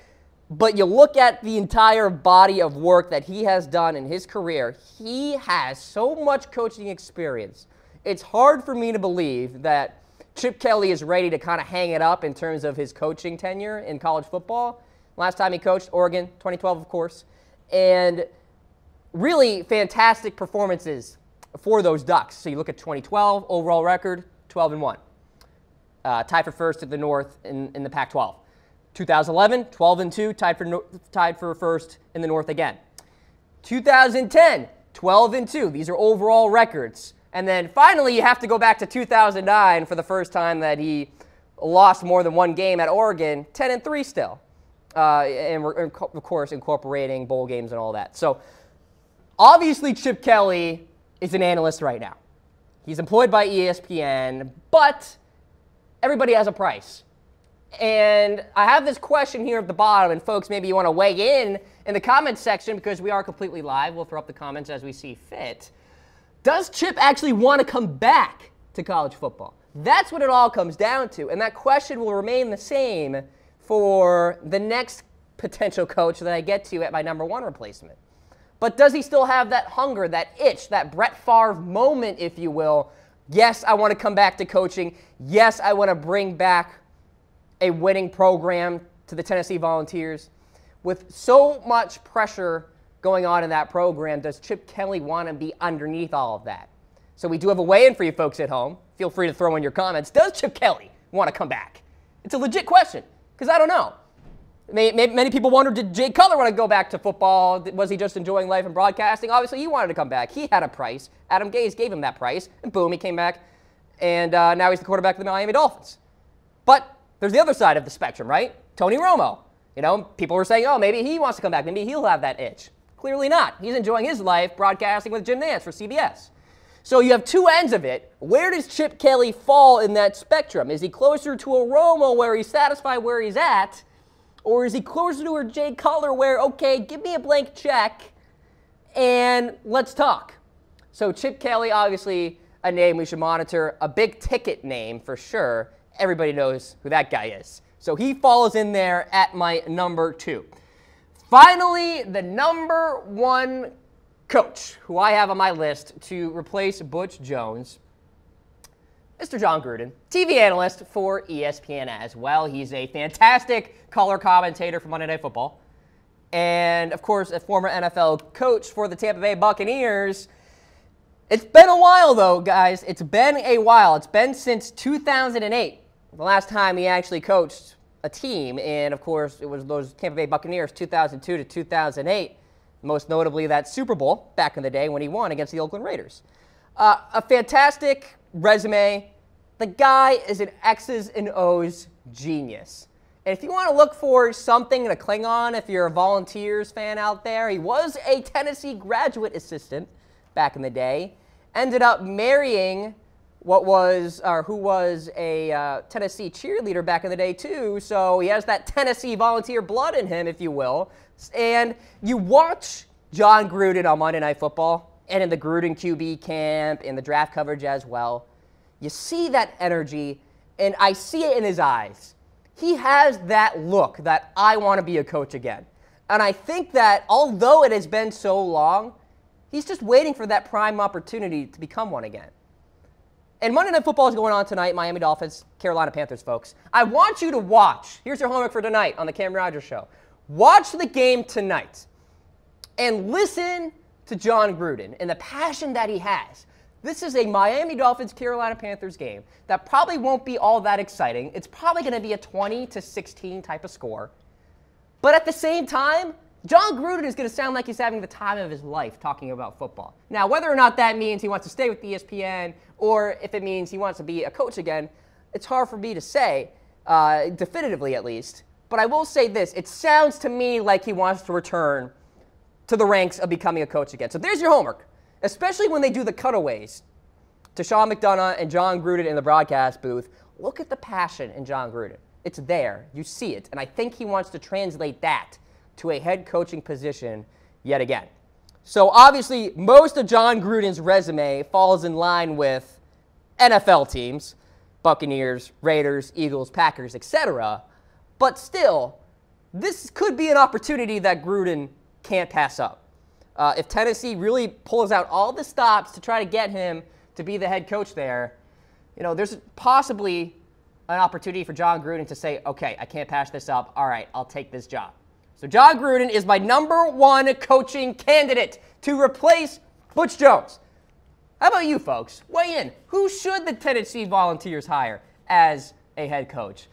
But you look at the entire body of work that he has done in his career, he has so much coaching experience. It's hard for me to believe that Chip Kelly is ready to kind of hang it up in terms of his coaching tenure in college football. Last time he coached, Oregon, 2012, of course. And really fantastic performances for those Ducks. So you look at 2012, overall record, 12-1. Tied for first at the North in the Pac-12. 2011, 12-2, tied for first in the North again. 2010, 12-2. These are overall records. And then finally, you have to go back to 2009 for the first time that he lost more than one game at Oregon, 10-3 still. And we're, of course, incorporating bowl games and all that. So obviously, Chip Kelly is an analyst right now. He's employed by ESPN, but everybody has a price. And I have this question here at the bottom, and folks, maybe you want to weigh in the comments section because we are completely live. We'll throw up the comments as we see fit. Does Chip actually want to come back to college football? That's what it all comes down to, and that question will remain the same for the next potential coach that I get to at my number one replacement. But does he still have that hunger, that itch, that Brett Favre moment, if you will? Yes, I want to come back to coaching. Yes, I want to bring back a winning program to the Tennessee Volunteers. With so much pressure going on in that program, does Chip Kelly want to be underneath all of that? So we do have a weigh-in for you folks at home. Feel free to throw in your comments. Does Chip Kelly want to come back? It's a legit question, because I don't know. Many people wonder, did Jay Cutler want to go back to football? Was he just enjoying life and broadcasting? Obviously, he wanted to come back. He had a price. Adam Gase gave him that price, and boom, he came back. And now he's the quarterback of the Miami Dolphins. But there's the other side of the spectrum, right? Tony Romo. People were saying, oh, maybe he wants to come back. Maybe he'll have that itch. Clearly not. He's enjoying his life broadcasting with Jim Nantz for CBS. So you have two ends of it. Where does Chip Kelly fall in that spectrum? Is he closer to a Romo where he's satisfied where he's at? Or is he closer to a Jay Cutler where, okay, give me a blank check and let's talk? So Chip Kelly, obviously a name we should monitor, a big ticket name for sure. Everybody knows who that guy is. So he falls in there at my number 2. Finally, the number 1 coach who I have on my list to replace Butch Jones, Mr. Jon Gruden, TV analyst for ESPN as well. He's a fantastic color commentator for Monday Night Football. And, of course, a former NFL coach for the Tampa Bay Buccaneers. It's been a while, though, guys. It's been a while. It's been since 2008, the last time he actually coached a team. And, of course, it was those Tampa Bay Buccaneers, 2002 to 2008. Most notably that Super Bowl back in the day when he won against the Oakland Raiders. A fantastic resume. The guy is an X's and O's genius. And if you want to look for something to cling on, if you're a Volunteers fan out there, he was a Tennessee graduate assistant back in the day. Ended up marrying who was a Tennessee cheerleader back in the day too. So he has that Tennessee Volunteer blood in him, if you will. And you watch Jon Gruden on Monday Night Football and in the Gruden QB camp, in the draft coverage as well. You see that energy, and I see it in his eyes. He has that look that I want to be a coach again. And I think that although it has been so long, he's just waiting for that prime opportunity to become one again. And Monday Night Football is going on tonight, Miami Dolphins, Carolina Panthers, folks. I want you to watch. Here's your homework for tonight on the Cam Rogers Show. Watch the game tonight and listen to Jon Gruden and the passion that he has. This is a Miami Dolphins, Carolina Panthers game that probably won't be all that exciting. It's probably going to be a 20-16 type of score. But at the same time, Jon Gruden is going to sound like he's having the time of his life talking about football. Now, whether or not that means he wants to stay with ESPN or if it means he wants to be a coach again, it's hard for me to say, definitively at least. But I will say this. It sounds to me like he wants to return to the ranks of becoming a coach again. So there's your homework, especially when they do the cutaways to Sean McDonough and Jon Gruden in the broadcast booth. Look at the passion in Jon Gruden. It's there. You see it. And I think he wants to translate that to a head coaching position yet again. So obviously, most of Jon Gruden's resume falls in line with NFL teams, Buccaneers, Raiders, Eagles, Packers, etc. But still, this could be an opportunity that Gruden can't pass up. If Tennessee really pulls out all the stops to try to get him to be the head coach there, there's possibly an opportunity for Jon Gruden to say, okay, I can't pass this up. All right, I'll take this job. So Jon Gruden is my #1 coaching candidate to replace Butch Jones. How about you folks? Weigh in. Who should the Tennessee Volunteers hire as a head coach?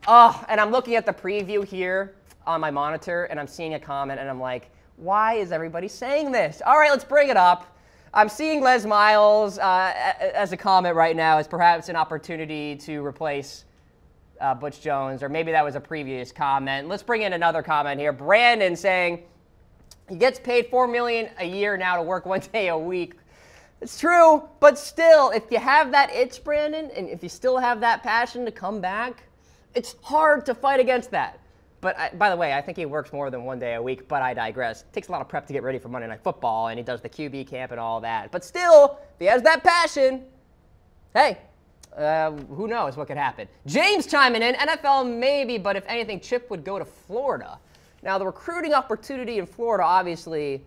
And I'm looking at the preview here on my monitor, and I'm seeing a comment, and I'm like, why is everybody saying this? All right, let's bring it up. I'm seeing Les Miles as a comment right now as perhaps an opportunity to replace Butch Jones, or maybe that was a previous comment. Let's bring in another comment here. Brandon saying he gets paid $4 million a year now to work 1 day a week. It's true, but still, if you have that itch, Brandon, and if you still have that passion to come back, it's hard to fight against that. But by the way, I think he works more than 1 day a week, but I digress. It takes a lot of prep to get ready for Monday Night Football, and he does the QB camp and all that. But still, if he has that passion, hey, who knows what could happen. James chiming in, NFL maybe, but if anything, Chip would go to Florida. Now, the recruiting opportunity in Florida obviously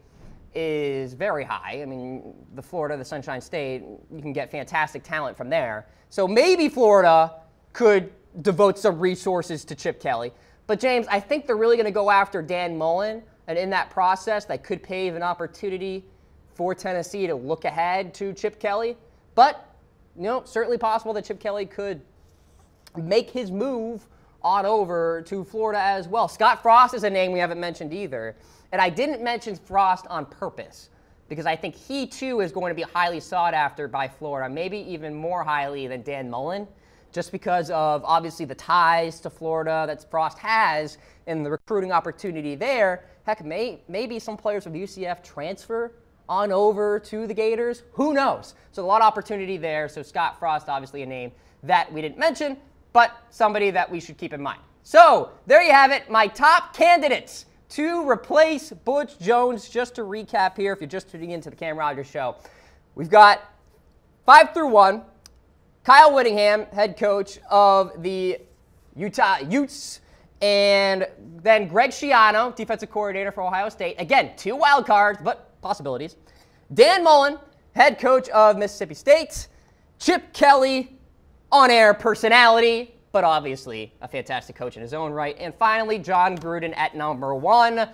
is very high. I mean, the Sunshine State, you can get fantastic talent from there. So maybe Florida could devote some resources to Chip Kelly. But, James, I think they're really going to go after Dan Mullen, and in that process, that could pave an opportunity for Tennessee to look ahead to Chip Kelly. But, certainly possible that Chip Kelly could make his move on over to Florida as well. Scott Frost is a name we haven't mentioned either. And I didn't mention Frost on purpose because I think he, too, is going to be highly sought after by Florida, maybe even more highly than Dan Mullen, just because of, obviously, the ties to Florida that Frost has and the recruiting opportunity there. Heck, maybe some players from UCF transfer on over to the Gators. Who knows? So a lot of opportunity there. So Scott Frost, obviously a name that we didn't mention, but somebody that we should keep in mind. So there you have it, my top candidates to replace Butch Jones. Just to recap here, if you're just tuning into the Cam Rogers Show, we've got 5 through 1. Kyle Whittingham, head coach of the Utah Utes, and then Greg Schiani, defensive coordinator for Ohio State. Again, 2 wild cards, but possibilities. Dan Mullen, head coach of Mississippi State. Chip Kelly, on-air personality, but obviously a fantastic coach in his own right. And finally, Jon Gruden at #1.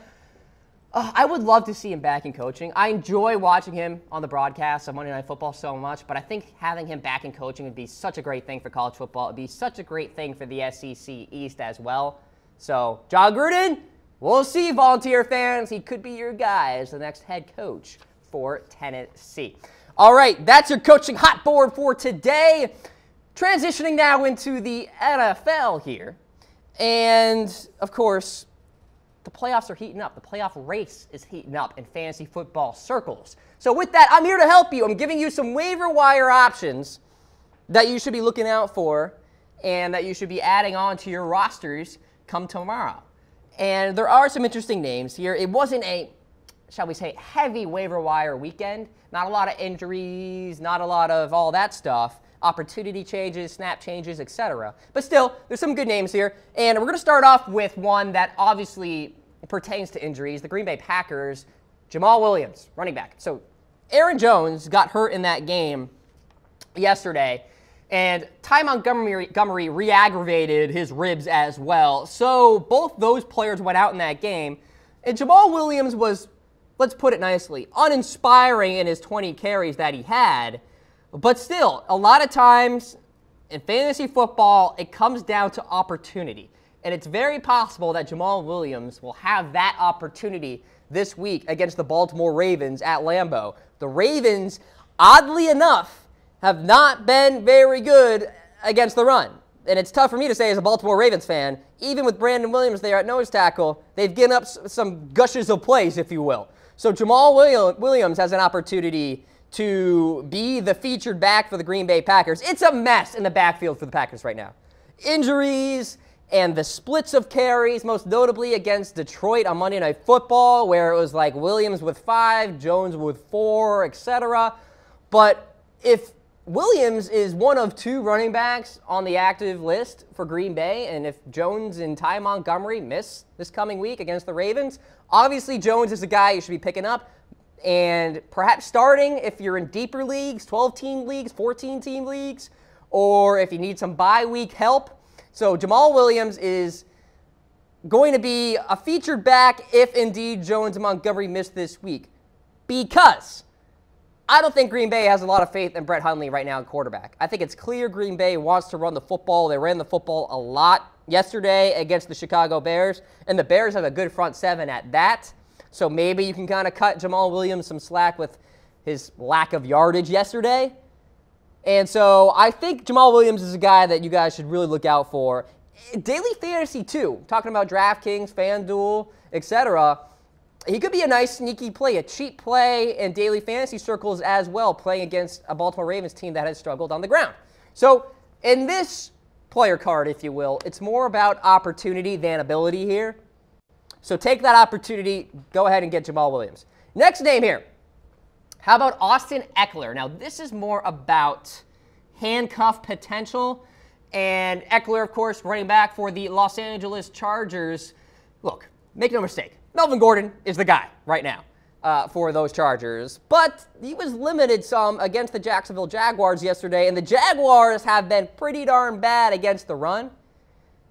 I would love to see him back in coaching. I enjoy watching him on the broadcast of Monday Night Football so much, but I think having him back in coaching would be such a great thing for college football. It would be such a great thing for the SEC East as well. So, Jon Gruden, we'll see, Volunteer fans. He could be your guy as the next head coach for Tennessee. All right, that's your coaching hot board for today. Transitioning now into the NFL here. And, of course, the playoffs are heating up. The playoff race is heating up in fantasy football circles. So with that, I'm here to help you. I'm giving you some waiver wire options that you should be looking out for and that you should be adding on to your rosters come tomorrow. And there are some interesting names here. It wasn't a, shall we say, heavy waiver wire weekend. Not a lot of injuries, not a lot of all that stuff. Opportunity changes, snap changes, etc. But still, there's some good names here. And we're going to start off with one that obviously pertains to injuries. The Green Bay Packers, Jamal Williams, running back. So Aaron Jones got hurt in that game yesterday. And Ty Montgomery re-aggravated his ribs as well. So both those players went out in that game. And Jamal Williams was, let's put it nicely, uninspiring in his 20 carries that he had. But still, a lot of times in fantasy football, it comes down to opportunity. And it's very possible that Jamal Williams will have that opportunity this week against the Baltimore Ravens at Lambeau. The Ravens, oddly enough, have not been very good against the run. And it's tough for me to say as a Baltimore Ravens fan, even with Brandon Williams there at nose tackle, they've given up some gushes of plays, if you will. So Jamal Williams has an opportunity to be the featured back for the Green Bay Packers. It's a mess in the backfield for the Packers right now. Injuries and the splits of carries, most notably against Detroit on Monday Night Football, where it was like Williams with 5, Jones with 4, etc. But if Williams is one of 2 running backs on the active list for Green Bay, and if Jones and Ty Montgomery miss this coming week against the Ravens, obviously Jones is the guy you should be picking up and perhaps starting if you're in deeper leagues, 12-team leagues, 14-team leagues, or if you need some bye week help. So Jamal Williams is going to be a featured back if indeed Jones and Montgomery miss this week, because I don't think Green Bay has a lot of faith in Brett Hundley right now at quarterback. I think it's clear Green Bay wants to run the football. They ran the football a lot yesterday against the Chicago Bears, and the Bears have a good front 7 at that. So maybe you can kind of cut Jamal Williams some slack with his lack of yardage yesterday. And so I think Jamal Williams is a guy that you guys should really look out for. Daily fantasy, too. Talking about DraftKings, FanDuel, etc. He could be a nice, sneaky play, a cheap play in daily fantasy circles as well, playing against a Baltimore Ravens team that has struggled on the ground. So in this player card, if you will, it's more about opportunity than ability here. So take that opportunity. Go ahead and get Jamal Williams. Next name here. How about Austin Ekeler? Now, this is more about handcuff potential. And Ekeler, of course, running back for the Los Angeles Chargers. Look, make no mistake. Melvin Gordon is the guy right now for those Chargers. But he was limited some against the Jacksonville Jaguars yesterday. And the Jaguars have been pretty darn bad against the run.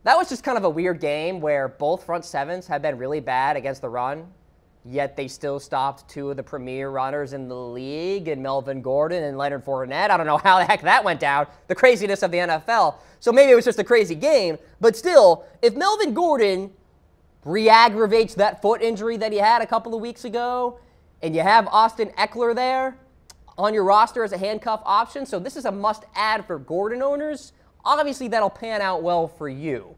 That was just kind of a weird game where both front 7s have been really bad against the run, yet they still stopped 2 of the premier runners in the league, and Melvin Gordon and Leonard Fournette. I don't know how the heck that went down, the craziness of the NFL. So maybe it was just a crazy game. But still, if Melvin Gordon re-aggravates that foot injury that he had a couple of weeks ago, and you have Austin Ekeler there on your roster as a handcuff option, so this is a must-add for Gordon owners, obviously that'll pan out well for you.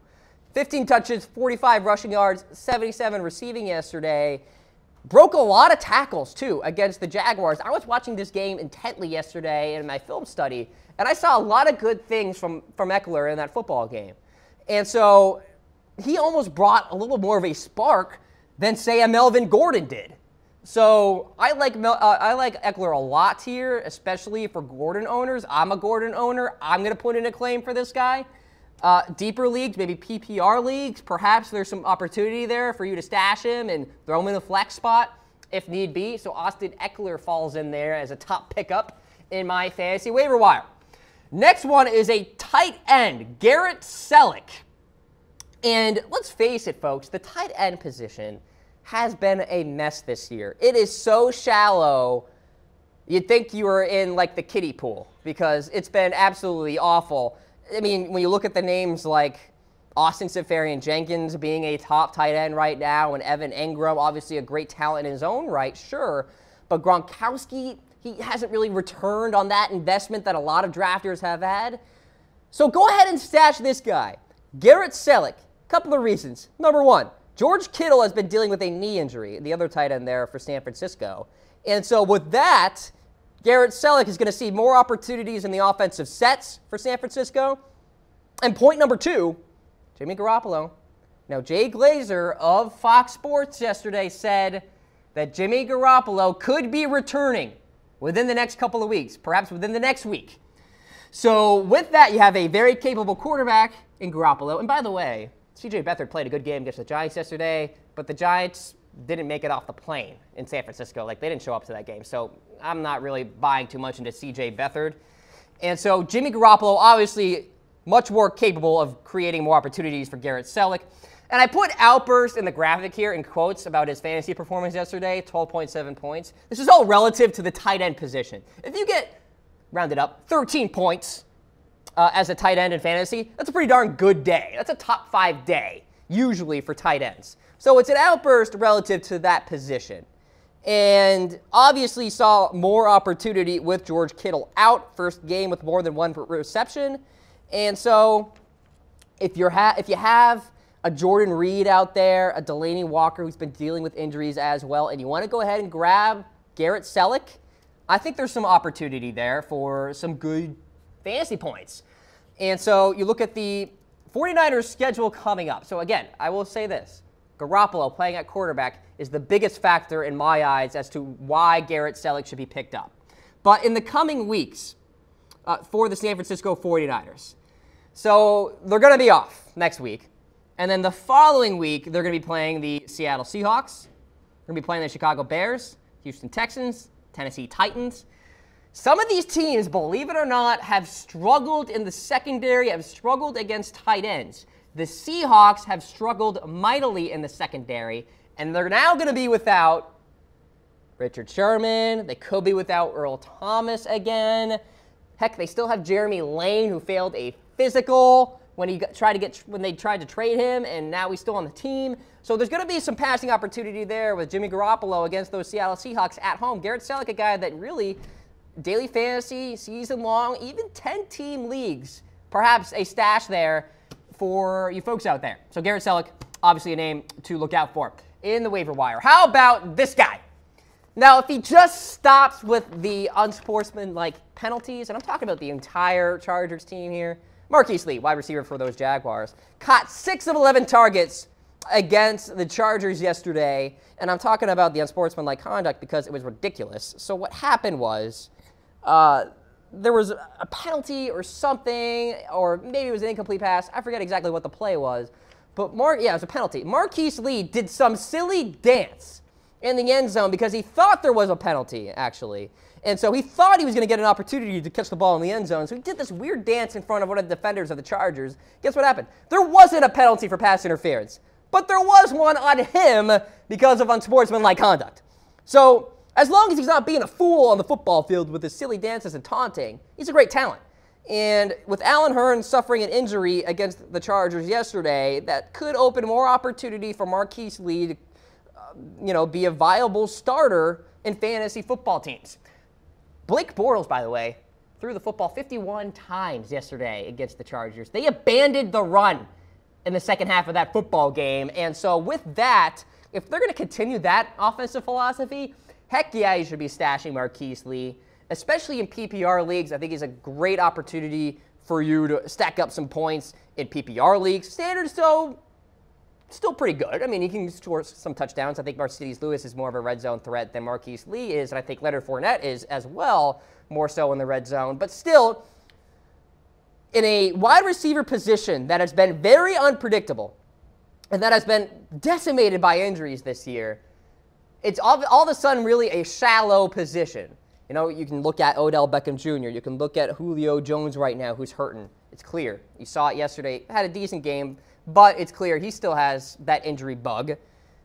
15 touches, 45 rushing yards, 77 receiving yesterday. Broke a lot of tackles, too, against the Jaguars. I was watching this game intently yesterday in my film study, and I saw a lot of good things from Ekeler in that football game. And so he almost brought a little more of a spark than, say, a Melvin Gordon did. So I like Ekeler a lot here, especially for Gordon owners. I'm a Gordon owner. I'm going to put in a claim for this guy. Deeper leagues, maybe PPR leagues, perhaps there's some opportunity there for you to stash him and throw him in the flex spot if need be. So Austin Ekeler falls in there as a top pickup in my fantasy waiver wire. Next one is a tight end, Garrett Selleck. And let's face it, folks, the tight end position has been a mess this year. It is so shallow, you'd think you were in like the kiddie pool because it's been absolutely awful. I mean, when you look at the names like Austin Seferian-Jenkins being a top tight end right now, and Evan Engram, obviously a great talent in his own right, sure. But Gronkowski, he hasn't really returned on that investment that a lot of drafters have had. So go ahead and stash this guy. Garrett Selleck, couple of reasons. Number one, George Kittle has been dealing with a knee injury, the other tight end there for San Francisco. And so with that, Garrett Selleck is going to see more opportunities in the offensive sets for San Francisco. And point number two, Jimmy Garoppolo. Now, Jay Glazer of Fox Sports yesterday said that Jimmy Garoppolo could be returning within the next couple of weeks, perhaps within the next week. So with that, you have a very capable quarterback in Garoppolo. And by the way, C.J. Beathard played a good game against the Giants yesterday, but the Giants didn't make it off the plane in San Francisco. Like, they didn't show up to that game. So I'm not really buying too much into C.J. Beathard. And so Jimmy Garoppolo, obviously much more capable of creating more opportunities for Garrett Selleck. And I put outburst in the graphic here in quotes about his fantasy performance yesterday, 12.7 points. This is all relative to the tight end position. If you get, rounded up, 13 points as a tight end in fantasy, that's a pretty darn good day. That's a top 5 day, usually for tight ends. So it's an outburst relative to that position. And obviously saw more opportunity with George Kittle out, first game with more than one reception. And so if you have a Jordan Reed out there, a Delaney Walker who's been dealing with injuries as well, and you want to go ahead and grab Garrett Selleck, I think there's some opportunity there for some good fantasy points. And so you look at the 49ers schedule coming up. So again, I will say this. Garoppolo playing at quarterback is the biggest factor in my eyes as to why Garrett Selleck should be picked up. But in the coming weeks for the San Francisco 49ers, so they're going to be off next week. And then the following week, they're going to be playing the Seattle Seahawks. They're going to be playing the Chicago Bears, Houston Texans, Tennessee Titans. Some of these teams, believe it or not, have struggled in the secondary, have struggled against tight ends. The Seahawks have struggled mightily in the secondary, and they're now going to be without Richard Sherman. They could be without Earl Thomas again. Heck, they still have Jeremy Lane, who failed a physical when they tried to trade him, and now he's still on the team. So there's going to be some passing opportunity there with Jimmy Garoppolo against those Seattle Seahawks at home. Garrett Selleck, a guy that really, daily fantasy, season-long, even 10-team leagues, perhaps a stash there for you folks out there. So Garrett Selleck, obviously a name to look out for in the waiver wire. How about this guy? Now, if he just stops with the unsportsmanlike penalties, and I'm talking about the entire Chargers team here, Marquise Lee, wide receiver for those Jaguars, caught 6 of 11 targets against the Chargers yesterday, and I'm talking about the unsportsmanlike conduct because it was ridiculous. So what happened was there was a penalty or something, or maybe it was an incomplete pass. I forget exactly what the play was, but it was a penalty. Marquise Lee did some silly dance in the end zone because he thought there was a penalty, actually. And so he thought he was going to get an opportunity to catch the ball in the end zone. So he did this weird dance in front of one of the defenders of the Chargers. Guess what happened? There wasn't a penalty for pass interference, but there was one on him because of unsportsmanlike conduct. So as long as he's not being a fool on the football field with his silly dances and taunting, he's a great talent. And with Allen Hurns suffering an injury against the Chargers yesterday, that could open more opportunity for Marquise Lee to be a viable starter in fantasy football teams. Blake Bortles, by the way, threw the football 51 times yesterday against the Chargers. They abandoned the run in the second half of that football game. And so with that, if they're going to continue that offensive philosophy, heck yeah, you should be stashing Marquise Lee, especially in PPR leagues. I think he's a great opportunity for you to stack up some points in PPR leagues. Standard, so still pretty good. I mean, he can score some touchdowns. I think Mercedes Lewis is more of a red zone threat than Marquise Lee is, and I think Leonard Fournette is as well, more so in the red zone. But still, in a wide receiver position that has been very unpredictable and that has been decimated by injuries this year, it's all of a sudden really a shallow position. You can look at Odell Beckham Jr. You can look at Julio Jones right now, who's hurting. It's clear. You saw it yesterday. Had a decent game, but it's clear he still has that injury bug.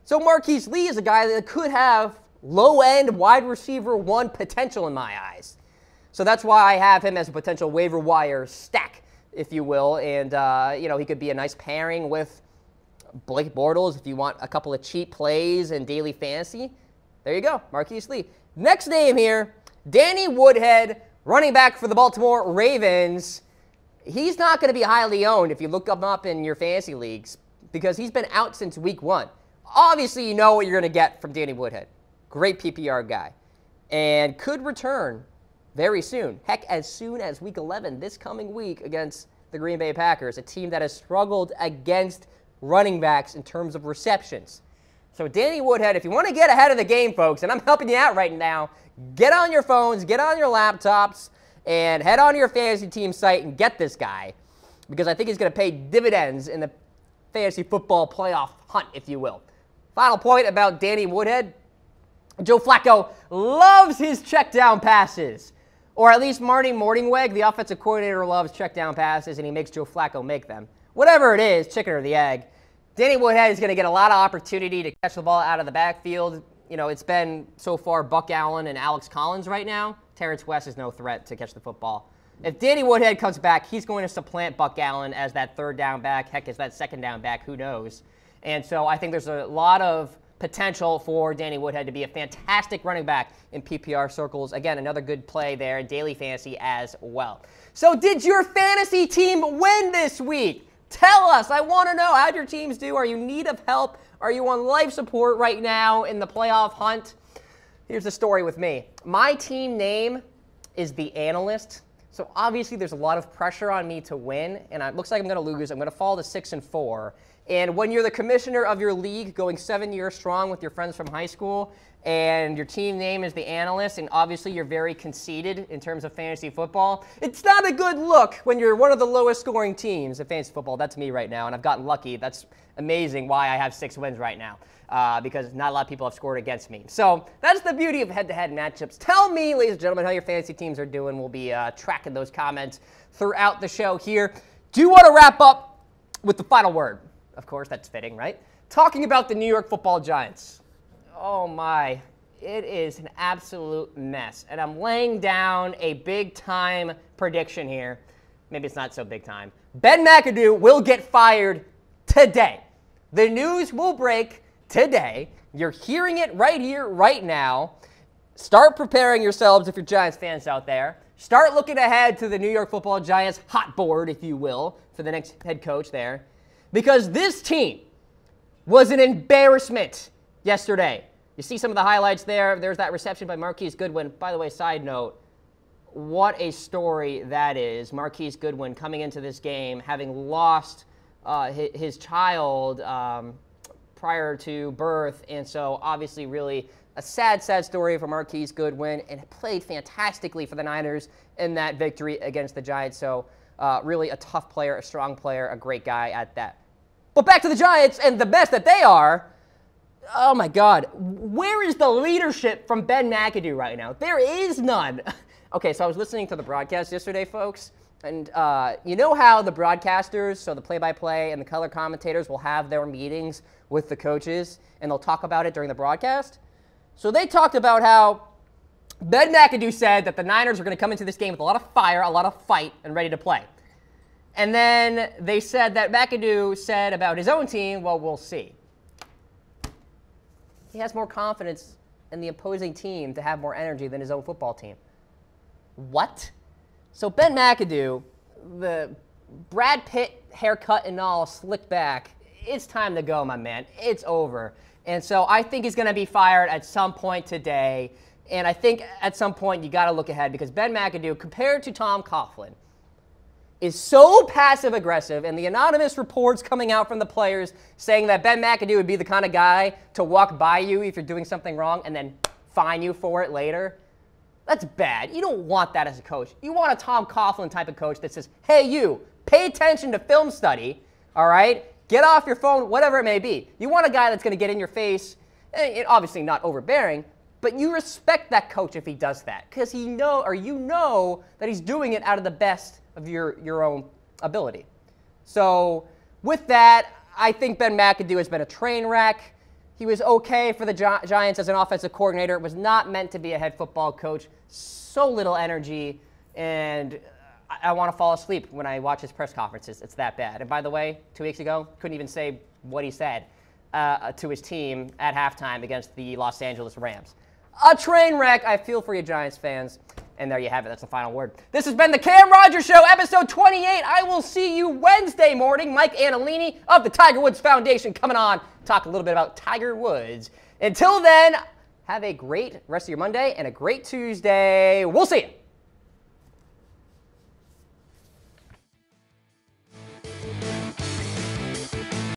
So Marquise Lee is a guy that could have low-end wide receiver 1 potential in my eyes. So that's why I have him as a potential waiver wire stack, if you will. And, he could be a nice pairing with Blake Bortles if you want a couple of cheap plays in daily fantasy. There you go, Marquise Lee. Next name here, Danny Woodhead, running back for the Baltimore Ravens. He's not going to be highly owned if you look him up in your fantasy leagues because he's been out since week 1. Obviously, you know what you're going to get from Danny Woodhead. Great PPR guy. And could return very soon. Heck, as soon as week 11 this coming week against the Green Bay Packers, a team that has struggled against running backs in terms of receptions. So Danny Woodhead, if you want to get ahead of the game, folks, and I'm helping you out right now, get on your phones, get on your laptops, and head on to your fantasy team site and get this guy because I think he's going to pay dividends in the fantasy football playoff hunt, if you will. Final point about Danny Woodhead. Joe Flacco loves his check down passes, or at least Marty Morningweg, the offensive coordinator, loves check down passes, and he makes Joe Flacco make them. Whatever it is, chicken or the egg, Danny Woodhead is going to get a lot of opportunity to catch the ball out of the backfield. It's been so far Buck Allen and Alex Collins right now. Terrence West is no threat to catch the football. If Danny Woodhead comes back, he's going to supplant Buck Allen as that third down back. Heck, as that second down back, who knows? And so I think there's a lot of potential for Danny Woodhead to be a fantastic running back in PPR circles. Again, another good play there in daily fantasy as well. So did your fantasy team win this week? Tell us. I want to know. How'd your teams do? Are you in need of help? Are you on life support right now in the playoff hunt? Here's the story with me. My team name is The Analyst. So obviously there's a lot of pressure on me to win, and it looks like I'm going to lose. I'm going to fall to 6-4. And when you're the commissioner of your league, going 7 years strong with your friends from high school, and your team name is the Analysts, and obviously you're very conceited in terms of fantasy football, it's not a good look when you're one of the lowest scoring teams in fantasy football. That's me right now, and I've gotten lucky. That's amazing why I have 6 wins right now, because not a lot of people have scored against me. So that's the beauty of head-to-head matchups. Tell me, ladies and gentlemen, how your fantasy teams are doing. We'll be tracking those comments throughout the show here. Do you want to wrap up with the final word? Of course, that's fitting, right? Talking about the New York Football Giants. Oh my, it is an absolute mess. And I'm laying down a big-time prediction here. Maybe it's not so big time. Ben McAdoo will get fired today. The news will break today. You're hearing it right here, right now. Start preparing yourselves if you're Giants fans out there. Start looking ahead to the New York Football Giants hot board, if you will, for the next head coach there. Because this team was an embarrassment yesterday. You see some of the highlights there. There's that reception by Marquise Goodwin. By the way, side note, what a story that is. Marquise Goodwin coming into this game, having lost his child prior to birth. And so obviously really a sad, sad story for Marquise Goodwin, and played fantastically for the Niners in that victory against the Giants. So really a tough player, a strong player, a great guy at that. But back to the Giants and the mess that they are. Oh, my God. Where is the leadership from Ben McAdoo right now? There is none. Okay, so I was listening to the broadcast yesterday, folks. And you know how the broadcasters, so the play-by-play and the color commentators, will have their meetings with the coaches, and they'll talk about it during the broadcast? So they talked about how Ben McAdoo said that the Niners are going to come into this game with a lot of fire, a lot of fight, and ready to play. And then they said that McAdoo said about his own team, well, we'll see. He has more confidence in the opposing team to have more energy than his own football team. What? So Ben McAdoo, the Brad Pitt haircut and all, slicked back, it's time to go, my man. It's over. And so I think he's going to be fired at some point today. And I think at some point you got to look ahead, because Ben McAdoo, compared to Tom Coughlin, is so passive-aggressive, and the anonymous reports coming out from the players saying that Ben McAdoo would be the kind of guy to walk by you if you're doing something wrong and then fine you for it later. That's bad. You don't want that as a coach. You want a Tom Coughlin type of coach that says, hey, you, pay attention to film study, all right? Get off your phone, whatever it may be. You want a guy that's going to get in your face, and obviously not overbearing, but you respect that coach if he does that, because you know that he's doing it out of the best of your own ability. So with that, I think Ben McAdoo has been a train wreck. He was okay for the Giants as an offensive coordinator. It was not meant to be a head football coach. So little energy, and I want to fall asleep when I watch his press conferences. It's that bad. And by the way, 2 weeks ago, couldn't even say what he said to his team at halftime against the Los Angeles Rams. A train wreck. I feel for you, Giants fans. And there you have it. That's the final word. This has been the Cam Rogers Show, episode 28. I will see you Wednesday morning. Mike Annalini of the Tiger Woods Foundation coming on. Talk a little bit about Tiger Woods. Until then, have a great rest of your Monday and a great Tuesday. We'll see you.